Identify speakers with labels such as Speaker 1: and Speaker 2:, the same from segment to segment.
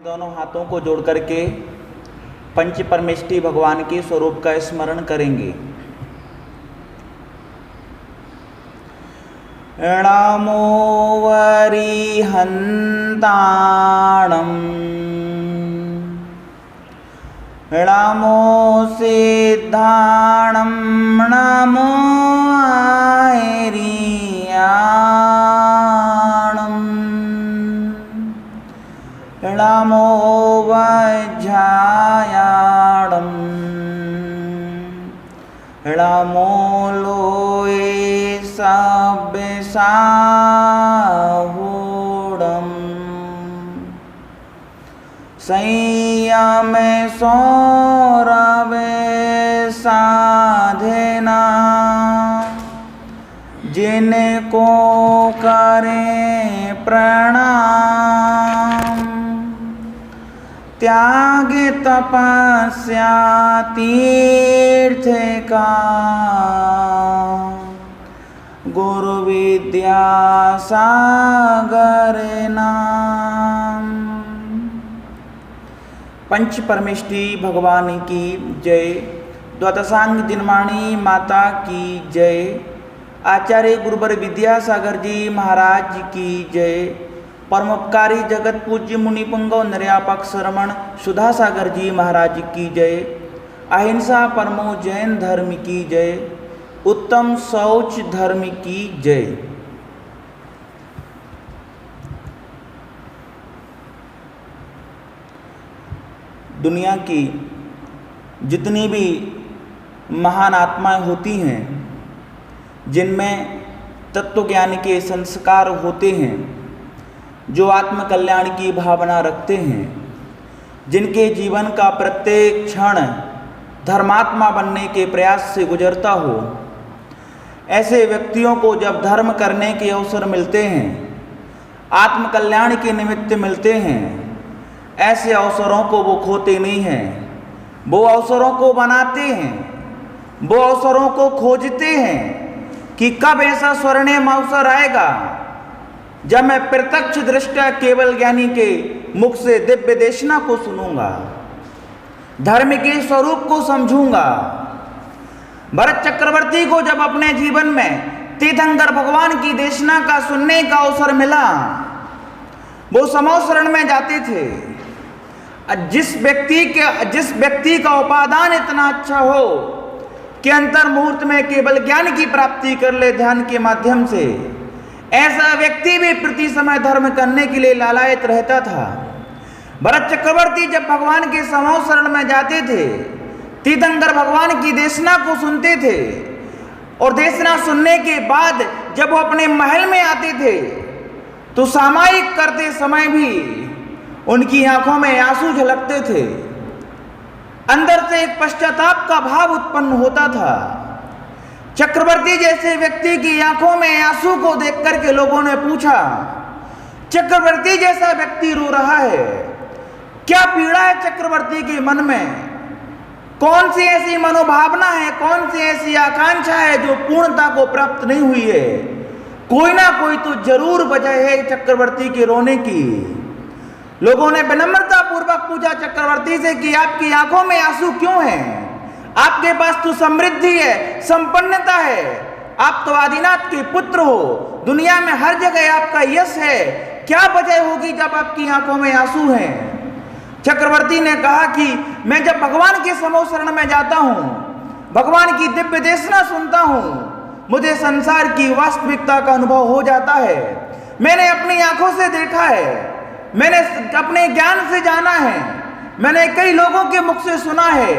Speaker 1: दोनों हाथों को जोड़ करके पंच परमेष्टि भगवान के स्वरूप का स्मरण करेंगे। नमो वरिहन्ताणं नमो सिद्धाणं नमो आयर्याणं नमो वज्रायाणं नमो लोये सब्बसाहूढं संयम सौरवे साधना जिनको करें प्रणाम त्याग तपस्या तीर्थ का गुरु विद्या सागर नाम। पंच परमेष्टि भगवान की जय। द्वादशांग जिनवाणी माता की जय। आचार्य गुरुवर विद्यासागर जी महाराज की जय। परमोपकारी जगत पूज्य मुनि पुंगव निर्यापक श्रमण सुधासागर जी महाराज की जय। अहिंसा परमो जैन धर्म की जय। उत्तम शौच धर्म की जय। दुनिया की जितनी भी महान आत्माएं होती हैं, जिनमें तत्व ज्ञान के संस्कार होते हैं, जो आत्म कल्याण की भावना रखते हैं, जिनके जीवन का प्रत्येक क्षण धर्मात्मा बनने के प्रयास से गुजरता हो, ऐसे व्यक्तियों को जब धर्म करने के अवसर मिलते हैं, आत्म कल्याण के निमित्त मिलते हैं, ऐसे अवसरों को वो खोते नहीं हैं। वो अवसरों को बनाते हैं, वो अवसरों को खोजते हैं कि कब ऐसा स्वर्णिम अवसर आएगा जब मैं प्रत्यक्ष दृष्टा केवल ज्ञानी के मुख से दिव्य देशना को सुनूंगा, धर्म के स्वरूप को समझूंगा। भरत चक्रवर्ती को जब अपने जीवन में तीर्थंकर भगवान की देशना का सुनने का अवसर मिला, वो समो शरण में जाते थे। जिस व्यक्ति का उपादान इतना अच्छा हो कि अंतर मुहूर्त में केवल ज्ञान की प्राप्ति कर ले ध्यान के माध्यम से, ऐसा व्यक्ति भी प्रति समय धर्म करने के लिए लालायित रहता था। भरत चक्रवर्ती जब भगवान के समो शरण में जाते थे, तीर्थंकर भगवान की देशना को सुनते थे, और देशना सुनने के बाद जब वो अपने महल में आते थे तो सामायिक करते समय भी उनकी आंखों में आंसू झलकते थे। अंदर से एक पश्चाताप का भाव उत्पन्न होता था। चक्रवर्ती जैसे व्यक्ति की आंखों में आंसू को देख करके लोगों ने पूछा, चक्रवर्ती जैसा व्यक्ति रो रहा है, क्या पीड़ा है चक्रवर्ती के मन में? कौन सी ऐसी मनोभावना है, कौन सी ऐसी आकांक्षा है जो पूर्णता को प्राप्त नहीं हुई है? कोई ना कोई तो जरूर वजह है चक्रवर्ती के रोने की। लोगों ने विनम्रता पूर्वक पूछा चक्रवर्ती से कि आपकी आंखों में आंसू क्यों हैं? आपके पास तो समृद्धि है, संपन्नता है, आप तो आदिनाथ के पुत्र हो, दुनिया में हर जगह आपका यश है, क्या वजह होगी जब आपकी आंखों में आंसू हैं? चक्रवर्ती ने कहा कि मैं जब भगवान के समो शरण में जाता हूं, भगवान की दिव्य देशना सुनता हूं, मुझे संसार की वास्तविकता का अनुभव हो जाता है। मैंने अपनी आंखों से देखा है, मैंने अपने ज्ञान से जाना है, मैंने कई लोगों के मुख से सुना है।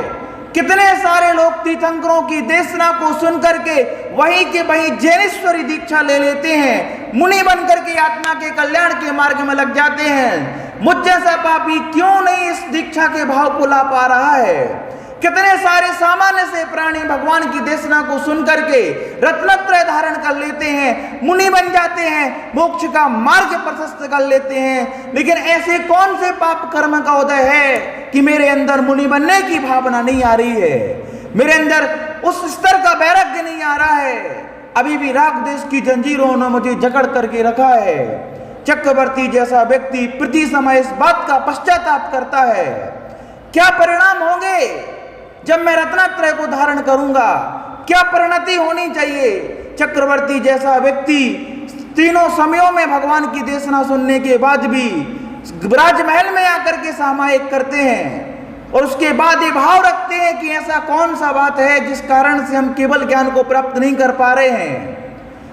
Speaker 1: कितने सारे लोग तीर्थंकरों की देशना को सुन करके वहीं के वहीं जैनेश्वरी दीक्षा ले लेते हैं, मुनि बन करके आत्मा के कल्याण के मार्ग में लग जाते हैं। मुझ जैसा पापी क्यों नहीं इस दीक्षा के भाव को ला पा रहा है? कितने सारे सामान्य से प्राणी भगवान की देशना को सुन करके रत्नत्रय धारण कर लेते हैं, मुनि बन जाते हैं, मोक्ष का मार्ग प्रशस्त कर लेते हैं, लेकिन ऐसे कौन से पाप कर्म का उदय है कि मेरे अंदर मुनि बनने की भावना नहीं आ रही है, मेरे अंदर उस स्तर का वैराग्य नहीं आ रहा है। अभी भी राग देश की जंजीरों ने मुझे जकड़ करके रखा है। चक्रवर्ती जैसा व्यक्ति प्रति समय इस बात का पश्चाताप करता है, क्या परिणाम होंगे जब मैं रत्नत्रय को धारण करूंगा, क्या परिणति होनी चाहिए। चक्रवर्ती जैसा व्यक्ति तीनों समयों में भगवान की देशना सुनने के बाद भी राजमहल में आकर के सामायिक करते हैं और उसके बाद ये भाव रखते हैं कि ऐसा कौन सा बात है जिस कारण से हम केवल ज्ञान को प्राप्त नहीं कर पा रहे हैं,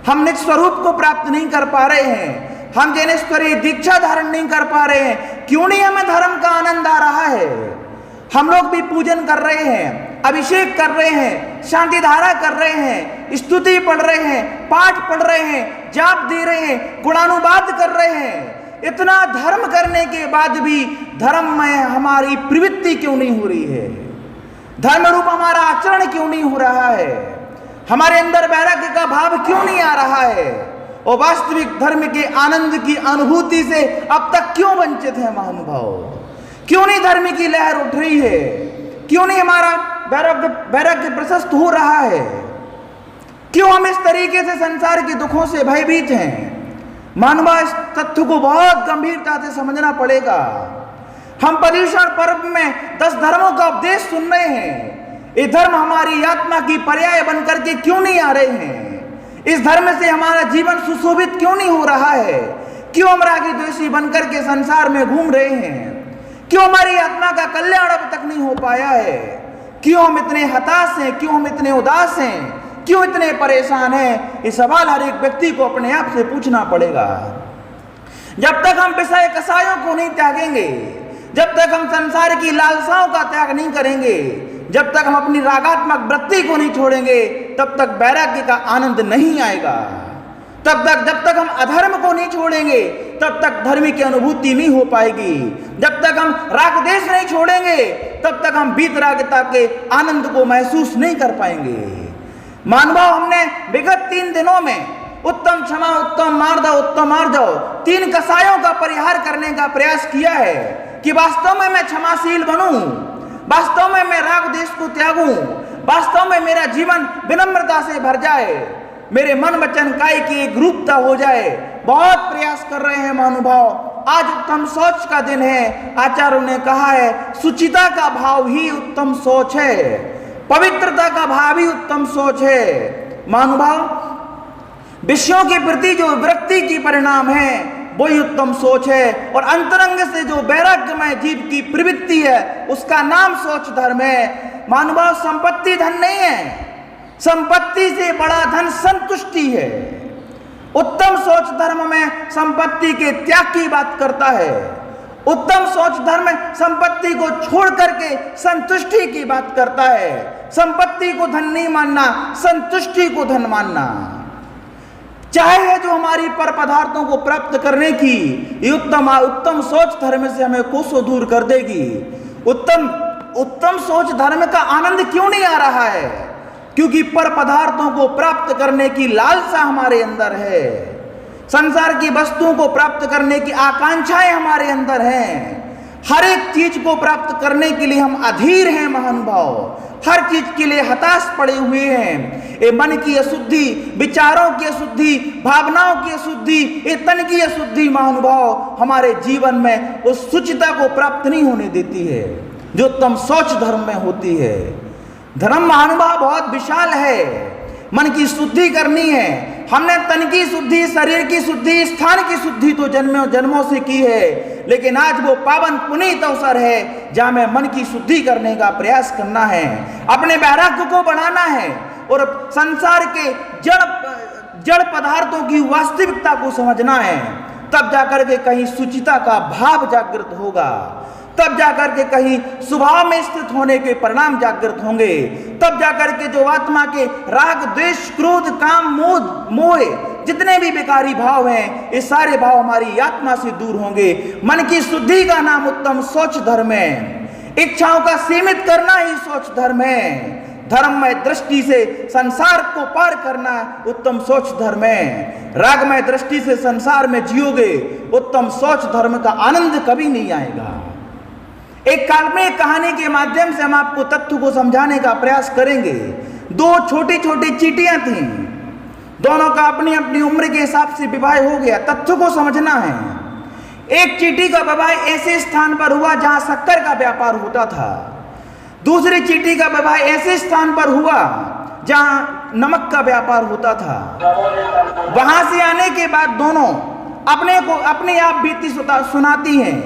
Speaker 1: हम निज स्वरूप को प्राप्त नहीं कर पा रहे हैं, हम ज्ञानेश्वरी दीक्षा धारण नहीं कर पा रहे हैं, क्यों नहीं हमें धर्म का आनंद आ रहा है। हम लोग भी पूजन कर रहे हैं, अभिषेक कर रहे हैं, शांति धारा कर रहे हैं, स्तुति पढ़ रहे हैं, पाठ पढ़ रहे हैं, जाप दे रहे हैं, गुणानुवाद कर रहे हैं, इतना धर्म करने के बाद भी धर्म में हमारी प्रवृत्ति क्यों नहीं हो रही है, धर्म रूप हमारा आचरण क्यों नहीं हो रहा है, हमारे अंदर वैराग्य का भाव क्यों नहीं आ रहा है, और वास्तविक धर्म के आनंद की अनुभूति से अब तक क्यों वंचित है महानुभाव, क्यों नहीं धर्म की लहर उठ रही है, क्यों नहीं हमारा वैराग्य प्रशस्त हो रहा है, क्यों हम इस तरीके से संसार के दुखों से भयभीत हैं। मानवा इस तथ्य को बहुत गंभीरता से समझना पड़ेगा। हम पर्युषण पर्व में 10 धर्मों का उपदेश सुन रहे हैं, ये धर्म हमारी आत्मा की पर्याय बन करके क्यों नहीं आ रहे हैं, इस धर्म से हमारा जीवन सुशोभित क्यों नहीं हो रहा है, क्यों हम रागी द्वेषी बनकर के संसार में घूम रहे हैं, क्यों हमारी आत्मा का कल्याण अब तक नहीं हो पाया है, क्यों हम इतने हताश हैं, क्यों हम इतने उदास हैं, क्यों इतने परेशान हैं। ये सवाल हर एक व्यक्ति को अपने आप से पूछना पड़ेगा। जब तक हम विषय कसायों को नहीं त्यागेंगे, जब तक हम संसार की लालसाओं का त्याग नहीं करेंगे, जब तक हम अपनी रागात्मक वृत्ति को नहीं छोड़ेंगे, तब तक वैराग्य का आनंद नहीं आएगा। तब तक जब तक हम अधर्म को नहीं छोड़ेंगे, तब तक धर्म की अनुभूति नहीं हो पाएगी। जब तक हम राग देश नहीं छोड़ेंगे, तब तक हम वीतरागता के आनंद को महसूस नहीं कर पाएंगे। मानभाव हमने विगत 3 दिनों में उत्तम क्षमा, उत्तम मार्दव, उत्तम आर्जव 3 कसायों का परिहार करने का प्रयास किया है कि वास्तव में मैं क्षमाशील बनूं, वास्तव में मैं राग देश को त्यागूं, वास्तव में मेरा जीवन विनम्रता से भर जाए, मेरे मन वचन काय की एक रूपता हो जाए। बहुत प्रयास कर रहे हैं महानुभाव। आज उत्तम सोच का दिन है। आचार्यों ने कहा है सुचिता का भाव ही उत्तम सोच है, पवित्रता का भाव ही उत्तम सोच है। महानुभाव विषयों के प्रति जो विरक्ति की परिणाम है वही उत्तम सोच है, और अंतरंग से जो वैराग्यमय जीव की प्रवृत्ति है उसका नाम सोच धर्म है। महानुभाव संपत्ति धन नहीं है, संपत्ति से बड़ा धन संतुष्टि है। उत्तम सोच धर्म में संपत्ति के त्याग की बात करता है। उत्तम सोच धर्म संपत्ति को छोड़ करके संतुष्टि की बात करता है। संपत्ति को धन नहीं मानना, संतुष्टि को धन मानना। चाहे है जो हमारी पर पदार्थों को प्राप्त करने की ये उत्तम सोच धर्म से हमें कोसों दूर कर देगी। उत्तम सोच धर्म का आनंद क्यों नहीं आ रहा है? क्योंकि पर पदार्थों को प्राप्त करने की लालसा हमारे अंदर है, संसार की वस्तुओं को प्राप्त करने की आकांक्षाएं हमारे अंदर हैं। हर एक चीज को प्राप्त करने के लिए हम अधीर हैं महानुभाव, हर चीज के लिए हताश पड़े हुए हैं। ये मन की अशुद्धि, विचारों की अशुद्धि, भावनाओं की अशुद्धि, ये तन की अशुद्धि महानुभाव हमारे जीवन में उस शुचिता को प्राप्त नहीं होने देती है जो उत्तम सोच धर्म में होती है। धर्म महानुभाव बहुत विशाल है। मन की शुद्धि करनी है। हमने तन की शुद्धि, शरीर की शुद्धि, स्थान की शुद्धि तो जन्मों जन्मों से की है, लेकिन आज वो पावन पुनीत अवसर है जहां में मन की शुद्धि करने का प्रयास करना है, अपने वैराग्य को बढ़ाना है और संसार के जड़ पदार्थों की वास्तविकता को समझना है। तब जाकर के कहीं सुचिता का भाव जागृत होगा, तब जाकर के कहीं स्वभाव में स्थित होने के परिणाम जागृत होंगे, तब जाकर के जो आत्मा के राग, द्वेष, क्रोध, काम, मोह जितने भी विकारी भाव हैं, ये सारे भाव हमारी आत्मा से दूर होंगे। मन की शुद्धि का नाम उत्तम सोच धर्म है। इच्छाओं का सीमित करना ही सोच धर्म है। धर्ममय दृष्टि से संसार को पार करना उत्तम सोच धर्म है। रागमय दृष्टि से संसार में जियोगे, उत्तम सोच धर्म का आनंद कभी नहीं आएगा। एक काल्पनिक कहानी के माध्यम से हम आपको तथ्य को समझाने का प्रयास करेंगे। 2 छोटी छोटी चींटियां थीं दोनों का अपनी अपनी उम्र के हिसाब से विवाह हो गया। तथ्य को समझना है। एक चींटी का विवाह ऐसे स्थान पर हुआ जहां शक्कर का व्यापार होता था। दूसरी चींटी का विवाह ऐसे स्थान पर हुआ जहां नमक का व्यापार होता था। वहां से आने के बाद दोनों अपने आप बीती सुनाती हैं।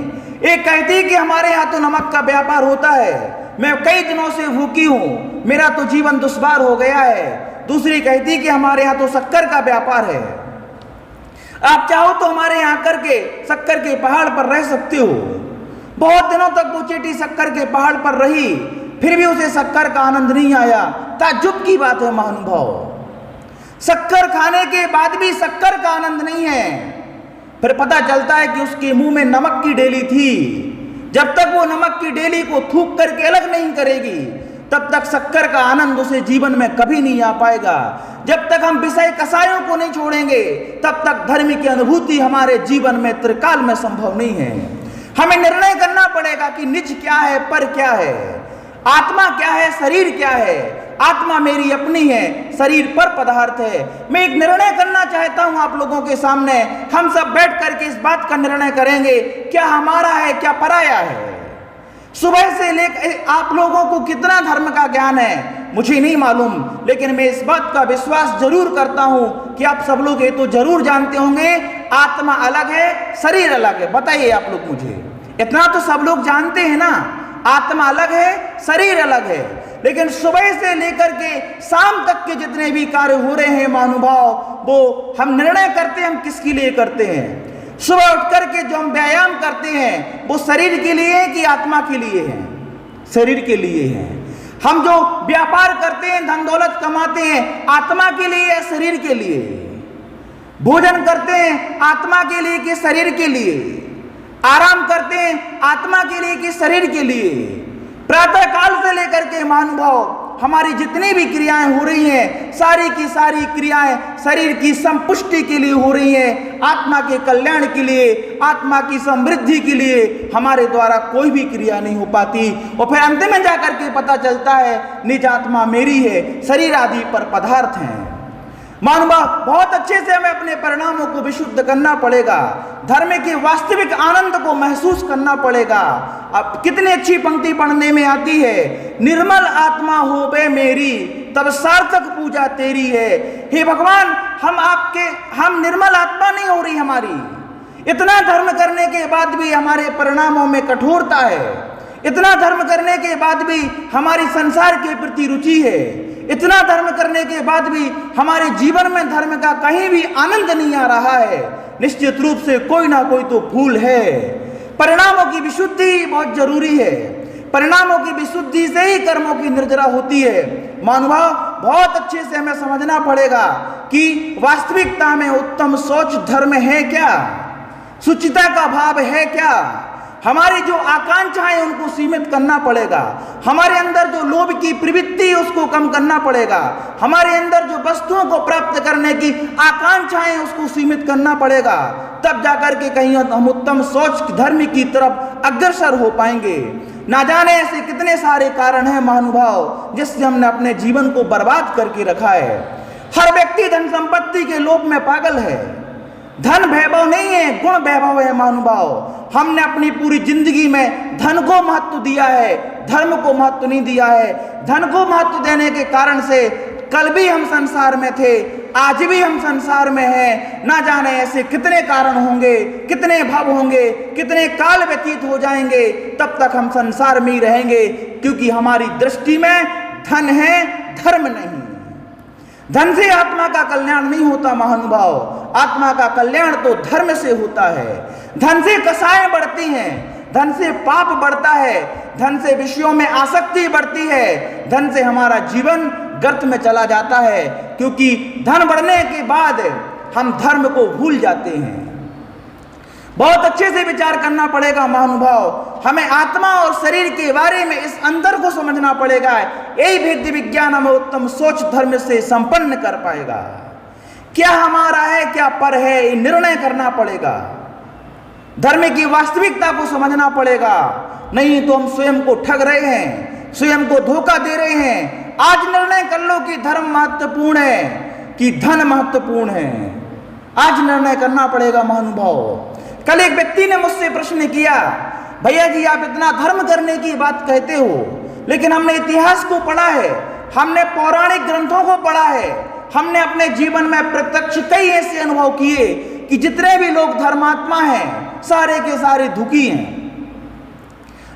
Speaker 1: एक कहती है कि हमारे यहाँ तो नमक का व्यापार होता है, मैं कई दिनों से भूखी हूँ, मेरा तो जीवन दुश्वार हो गया है। दूसरी कहती है कि हमारे यहाँ तो शक्कर का व्यापार है, आप चाहो तो हमारे यहाँ आकर के शक्कर के पहाड़ पर रह सकते हो। बहुत दिनों तक वो चींटी शक्कर के पहाड़ पर रही, फिर भी उसे शक्कर का आनंद नहीं आया। ताज्जुब की बात है महानुभाव, शक्कर खाने के बाद भी शक्कर का आनंद नहीं है। फिर पता चलता है कि उसके मुंह में नमक की डेली थी। जब तक वो नमक की डेली को थूक करके अलग नहीं करेगी, तब तक शक्कर का आनंद उसे जीवन में कभी नहीं आ पाएगा। जब तक हम विषय कसायों को नहीं छोड़ेंगे, तब तक धर्म की अनुभूति हमारे जीवन में त्रिकाल में संभव नहीं है। हमें निर्णय करना पड़ेगा कि निज क्या है, पर क्या है, आत्मा क्या है, शरीर क्या है। आत्मा मेरी अपनी है, शरीर पर पदार्थ है। मैं एक निर्णय करना चाहता हूं आप लोगों के सामने। हम सब बैठ करके इस बात का निर्णय करेंगे, क्या हमारा है, क्या पराया है। सुबह से लेकर आप लोगों को कितना धर्म का ज्ञान है मुझे नहीं मालूम, लेकिन मैं इस बात का विश्वास जरूर करता हूं कि आप सब लोग ये तो जरूर जानते होंगे, आत्मा अलग है, शरीर अलग है। बताइए आप लोग मुझे, इतना तो सब लोग जानते हैं ना, आत्मा अलग है, शरीर अलग है। लेकिन सुबह से लेकर के शाम तक के जितने भी कार्य हो रहे हैं महानुभाव, वो हम निर्णय करते हैं हम किसके लिए करते हैं। सुबह उठ करके जो हम व्यायाम करते हैं वो शरीर के लिए है कि आत्मा के लिए है? शरीर के लिए है। हम जो व्यापार करते हैं, धन दौलत कमाते हैं, आत्मा के लिए या शरीर के लिए? भोजन करते हैं आत्मा के लिए कि शरीर के लिए? आराम करते हैं आत्मा के लिए कि शरीर के लिए? प्रातः काल से लेकर के महानुभाव हमारी जितनी भी क्रियाएं हो रही हैं, सारी की सारी क्रियाएं शरीर की संपुष्टि के लिए हो रही हैं, आत्मा के कल्याण के लिए, आत्मा की समृद्धि के लिए। हमारे द्वारा कोई भी क्रिया नहीं हो पाती। और फिर अंत में जाकर के पता चलता है निज आत्मा मेरी है, शरीर आदि पर पदार्थ हैं। मानवा बहुत अच्छे से हमें अपने परिणामों को विशुद्ध करना पड़ेगा, धर्म के वास्तविक आनंद को महसूस करना पड़ेगा। अब कितनी अच्छी पंक्ति पढ़ने में आती है, निर्मल आत्मा हो बे मेरी, तब सार्थक पूजा तेरी है। हे भगवान, हम निर्मल आत्मा नहीं हो रही हमारी। इतना धर्म करने के बाद भी हमारे परिणामों में कठोरता है, इतना धर्म करने के बाद भी हमारी संसार के प्रति रुचि है, इतना धर्म करने के बाद भी हमारे जीवन में धर्म का कहीं भी आनंद नहीं आ रहा है। निश्चित रूप से कोई ना कोई तो भूल है। परिणामों की विशुद्धि बहुत जरूरी है। परिणामों की विशुद्धि से ही कर्मों की निर्जरा होती है। मानवा बहुत अच्छे से हमें समझना पड़ेगा कि वास्तविकता में उत्तम सोच धर्म है क्या, सुचिता का भाव है क्या। हमारी जो आकांक्षाएं उनको सीमित करना पड़ेगा, हमारे अंदर जो लोभ की प्रवृत्ति उसको कम करना पड़ेगा, हमारे अंदर जो वस्तुओं को प्राप्त करने की आकांक्षाएं उसको सीमित करना पड़ेगा। तब जाकर के कहीं हम उत्तम सोच धर्म की तरफ अग्रसर हो पाएंगे। ना जाने ऐसे कितने सारे कारण हैं महानुभाव जिससे हमने अपने जीवन को बर्बाद करके रखा है। हर व्यक्ति धन संपत्ति के लोभ में पागल है। धन वैभव नहीं है, गुण वैभव है महानुभाव। हमने अपनी पूरी जिंदगी में धन को महत्व दिया है, धर्म को महत्व नहीं दिया है। धन को महत्व देने के कारण से कल भी हम संसार में थे, आज भी हम संसार में हैं। ना जाने ऐसे कितने कारण होंगे, कितने भाव होंगे, कितने काल व्यतीत हो जाएंगे, तब तक हम संसार में ही रहेंगे, क्योंकि हमारी दृष्टि में धन है, धर्म नहीं। धन से आत्मा का कल्याण नहीं होता महानुभाव, आत्मा का कल्याण तो धर्म से होता है। धन से कसाएं बढ़ती हैं, धन से पाप बढ़ता है, धन से विषयों में आसक्ति बढ़ती है, धन से हमारा जीवन गर्त में चला जाता है, क्योंकि धन बढ़ने के बाद हम धर्म को भूल जाते हैं। बहुत अच्छे से विचार करना पड़ेगा महानुभाव। हमें आत्मा और शरीर के बारे में इस अंतर को समझना पड़ेगा। यही भेद विज्ञान हमें उत्तम सोच धर्म से संपन्न कर पाएगा। क्या हमारा है, क्या पर है, ये निर्णय करना पड़ेगा। धर्म की वास्तविकता को समझना पड़ेगा, नहीं तो हम स्वयं को ठग रहे हैं, स्वयं को धोखा दे रहे हैं। आज निर्णय कर लो कि धर्म महत्वपूर्ण है, कि धन महत्वपूर्ण है। आज निर्णय करना पड़ेगा महानुभाव। कल एक व्यक्ति ने मुझसे प्रश्न किया, भैया जी आप इतना धर्म करने की बात कहते हो, लेकिन हमने इतिहास को पढ़ा है, हमने पौराणिक ग्रंथों को पढ़ा है, हमने अपने जीवन में प्रत्यक्ष कई ऐसे अनुभव किए कि जितने भी लोग धर्मात्मा हैं सारे के सारे दुखी हैं।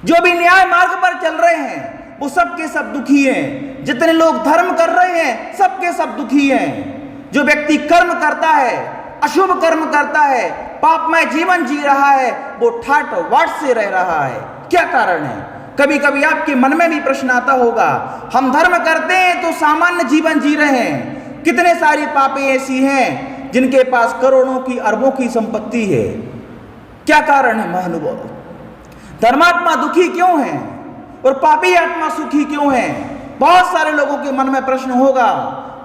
Speaker 1: जो भी न्याय मार्ग पर चल रहे हैं वो सब के सब दुखी हैं। जितने लोग धर्म कर रहे हैं सब के सब दुखी हैं। जो व्यक्ति कर्म करता है, अशुभ कर्म करता है, पापमय जीवन जी रहा है, वो ठाट वाट से रह रहा है। क्या कारण है? कभी कभी आपके मन में भी प्रश्न आता होगा, हम धर्म करते हैं तो सामान्य जीवन जी रहे हैं, कितने सारी पापी ऐसी हैं जिनके पास करोड़ों की अरबों की संपत्ति है। क्या कारण है महानुभाव? धर्मात्मा दुखी क्यों है और पापी आत्मा सुखी क्यों है? बहुत सारे लोगों के मन में प्रश्न होगा।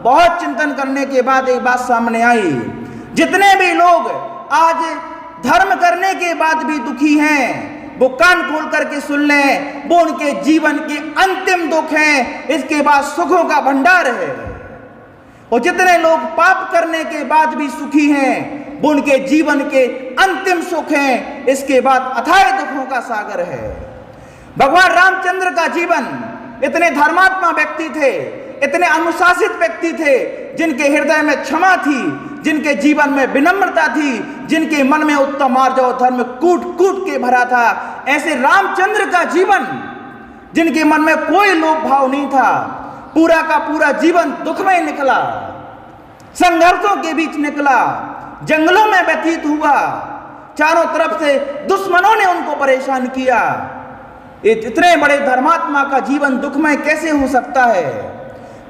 Speaker 1: बहुत चिंतन करने के बाद एक बात सामने आई, जितने भी लोग आज धर्म करने के बाद भी दुखी हैं वो कान खोल करके सुन लें, वो उनके जीवन के अंतिम दुख हैं, इसके बाद सुखों का भंडार है। और जितने लोग पाप करने के बाद भी सुखी हैं वो उनके जीवन के अंतिम सुख हैं, इसके बाद अथाह दुखों का सागर है। भगवान रामचंद्र का जीवन, इतने धर्मात्मा व्यक्ति थे, इतने अनुशासित व्यक्ति थे, जिनके हृदय में क्षमा थी, जिनके जीवन में विनम्रता थी, जिनके मन में उत्तम आर्जव धर्म कूट कूट के भरा था। ऐसे रामचंद्र का जीवन, जिनके मन में कोई लोभ भाव नहीं था, पूरा का पूरा जीवन दुखमय निकला, संघर्षों के बीच निकला, जंगलों में व्यतीत हुआ, चारों तरफ से दुश्मनों ने उनको परेशान किया। इतने बड़े धर्मात्मा का जीवन दुखमय कैसे हो सकता है?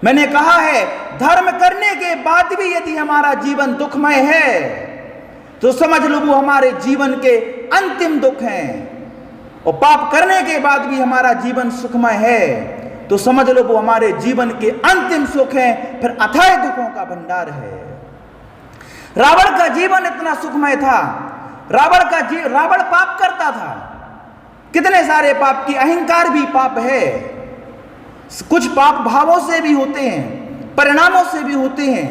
Speaker 1: मैंने कहा है, धर्म करने के बाद भी यदि हमारा जीवन दुखमय है तो समझ लो वो हमारे जीवन के अंतिम दुख हैं। और पाप करने के बाद भी हमारा जीवन सुखमय है तो समझ लो वो हमारे जीवन के अंतिम सुख हैं, फिर अथाह दुखों का भंडार है। रावण का जीवन इतना सुखमय था। रावण पाप करता था, कितने सारे पाप की, अहंकार भी पाप है। कुछ पाप भावों से भी होते हैं, परिणामों से भी होते हैं।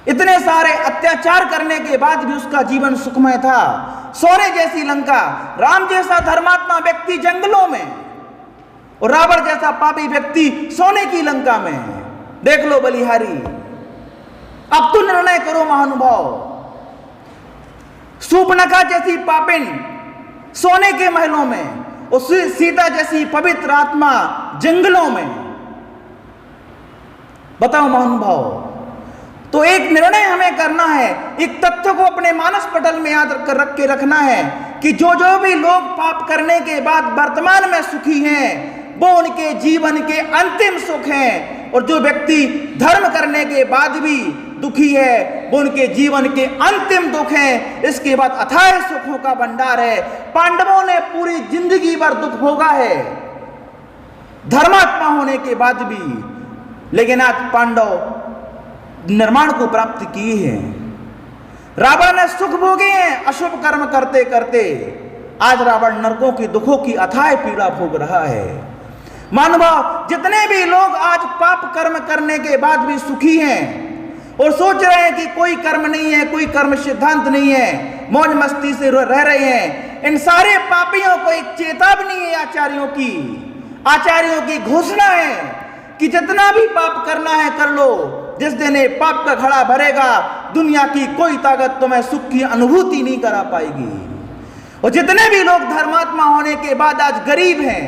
Speaker 1: इतने सारे अत्याचार करने के बाद भी उसका जीवन सुखमय था। सोने जैसी लंका, राम जैसा धर्मात्मा व्यक्ति जंगलों में और रावण जैसा पापी व्यक्ति सोने की लंका में। देख लो बलिहारी, अब तो निर्णय करो महानुभाव। शूर्पणखा जैसी पापिन सोने के महलों में, और सीता जैसी पवित्र आत्मा जंगलों में। बताओ महानुभाव। तो एक निर्णय हमें करना है, एक तथ्य को अपने मानस पटल में याद रख के रखना है कि जो भी लोग पाप करने के बाद वर्तमान में सुखी हैं वो उनके जीवन के अंतिम सुख हैं, और जो व्यक्ति धर्म करने के बाद भी दुखी है वो उनके जीवन के अंतिम दुख हैं, इसके बाद अथाह सुखों का भंडार है। पांडवों ने पूरी जिंदगी भर दुख भोगा है धर्मात्मा होने के बाद भी, लेकिन आज पांडव निर्माण को प्राप्त किए हैं। रावण ने सुख भोगे हैं अशुभ कर्म करते करते, आज रावण नरकों की दुखों की अथाह पीड़ा भोग रहा है। मानव, जितने भी लोग आज पाप कर्म करने के बाद भी सुखी हैं और सोच रहे हैं कि कोई कर्म नहीं है, कोई कर्म सिद्धांत नहीं है, मौज मस्ती से रह रहे हैं, इन सारे पापियों को एक चेतावनी है आचार्यों की घोषणा है कि जितना भी पाप करना है कर लो। जिस दिन ये पाप का घड़ा भरेगा दुनिया की कोई ताकत तुम्हें सुख की अनुभूति नहीं करा पाएगी। और जितने भी लोग धर्मात्मा होने के बाद आज गरीब हैं,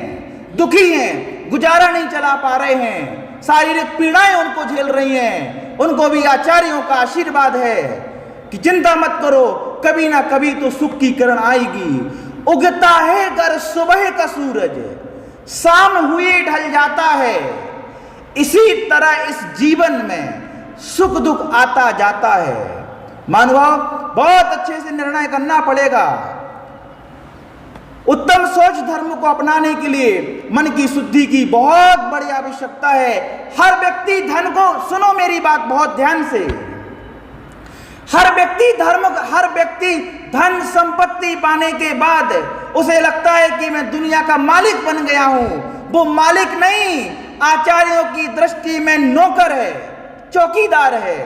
Speaker 1: दुखी हैं, गुजारा नहीं चला पा रहे हैं, शारीरिक पीड़ाएं उनको झेल रही हैं, उनको भी आचार्यों का आशीर्वाद है कि चिंता मत करो, कभी ना कभी तो सुख की किरण आएगी। उगता है गर सुबह का सूरज, शाम हुए ढल जाता है, इसी तरह इस जीवन में सुख दुख आता जाता है। मानव, बहुत अच्छे से निर्णय करना पड़ेगा। उत्तम सोच धर्म को अपनाने के लिए मन की शुद्धि की बहुत बड़ी आवश्यकता है। हर व्यक्ति धन को, सुनो मेरी बात बहुत ध्यान से, हर व्यक्ति धन संपत्ति पाने के बाद उसे लगता है कि मैं दुनिया का मालिक बन गया हूं। वो मालिक नहीं, आचार्यों की दृष्टि में नौकर है, चौकीदार है।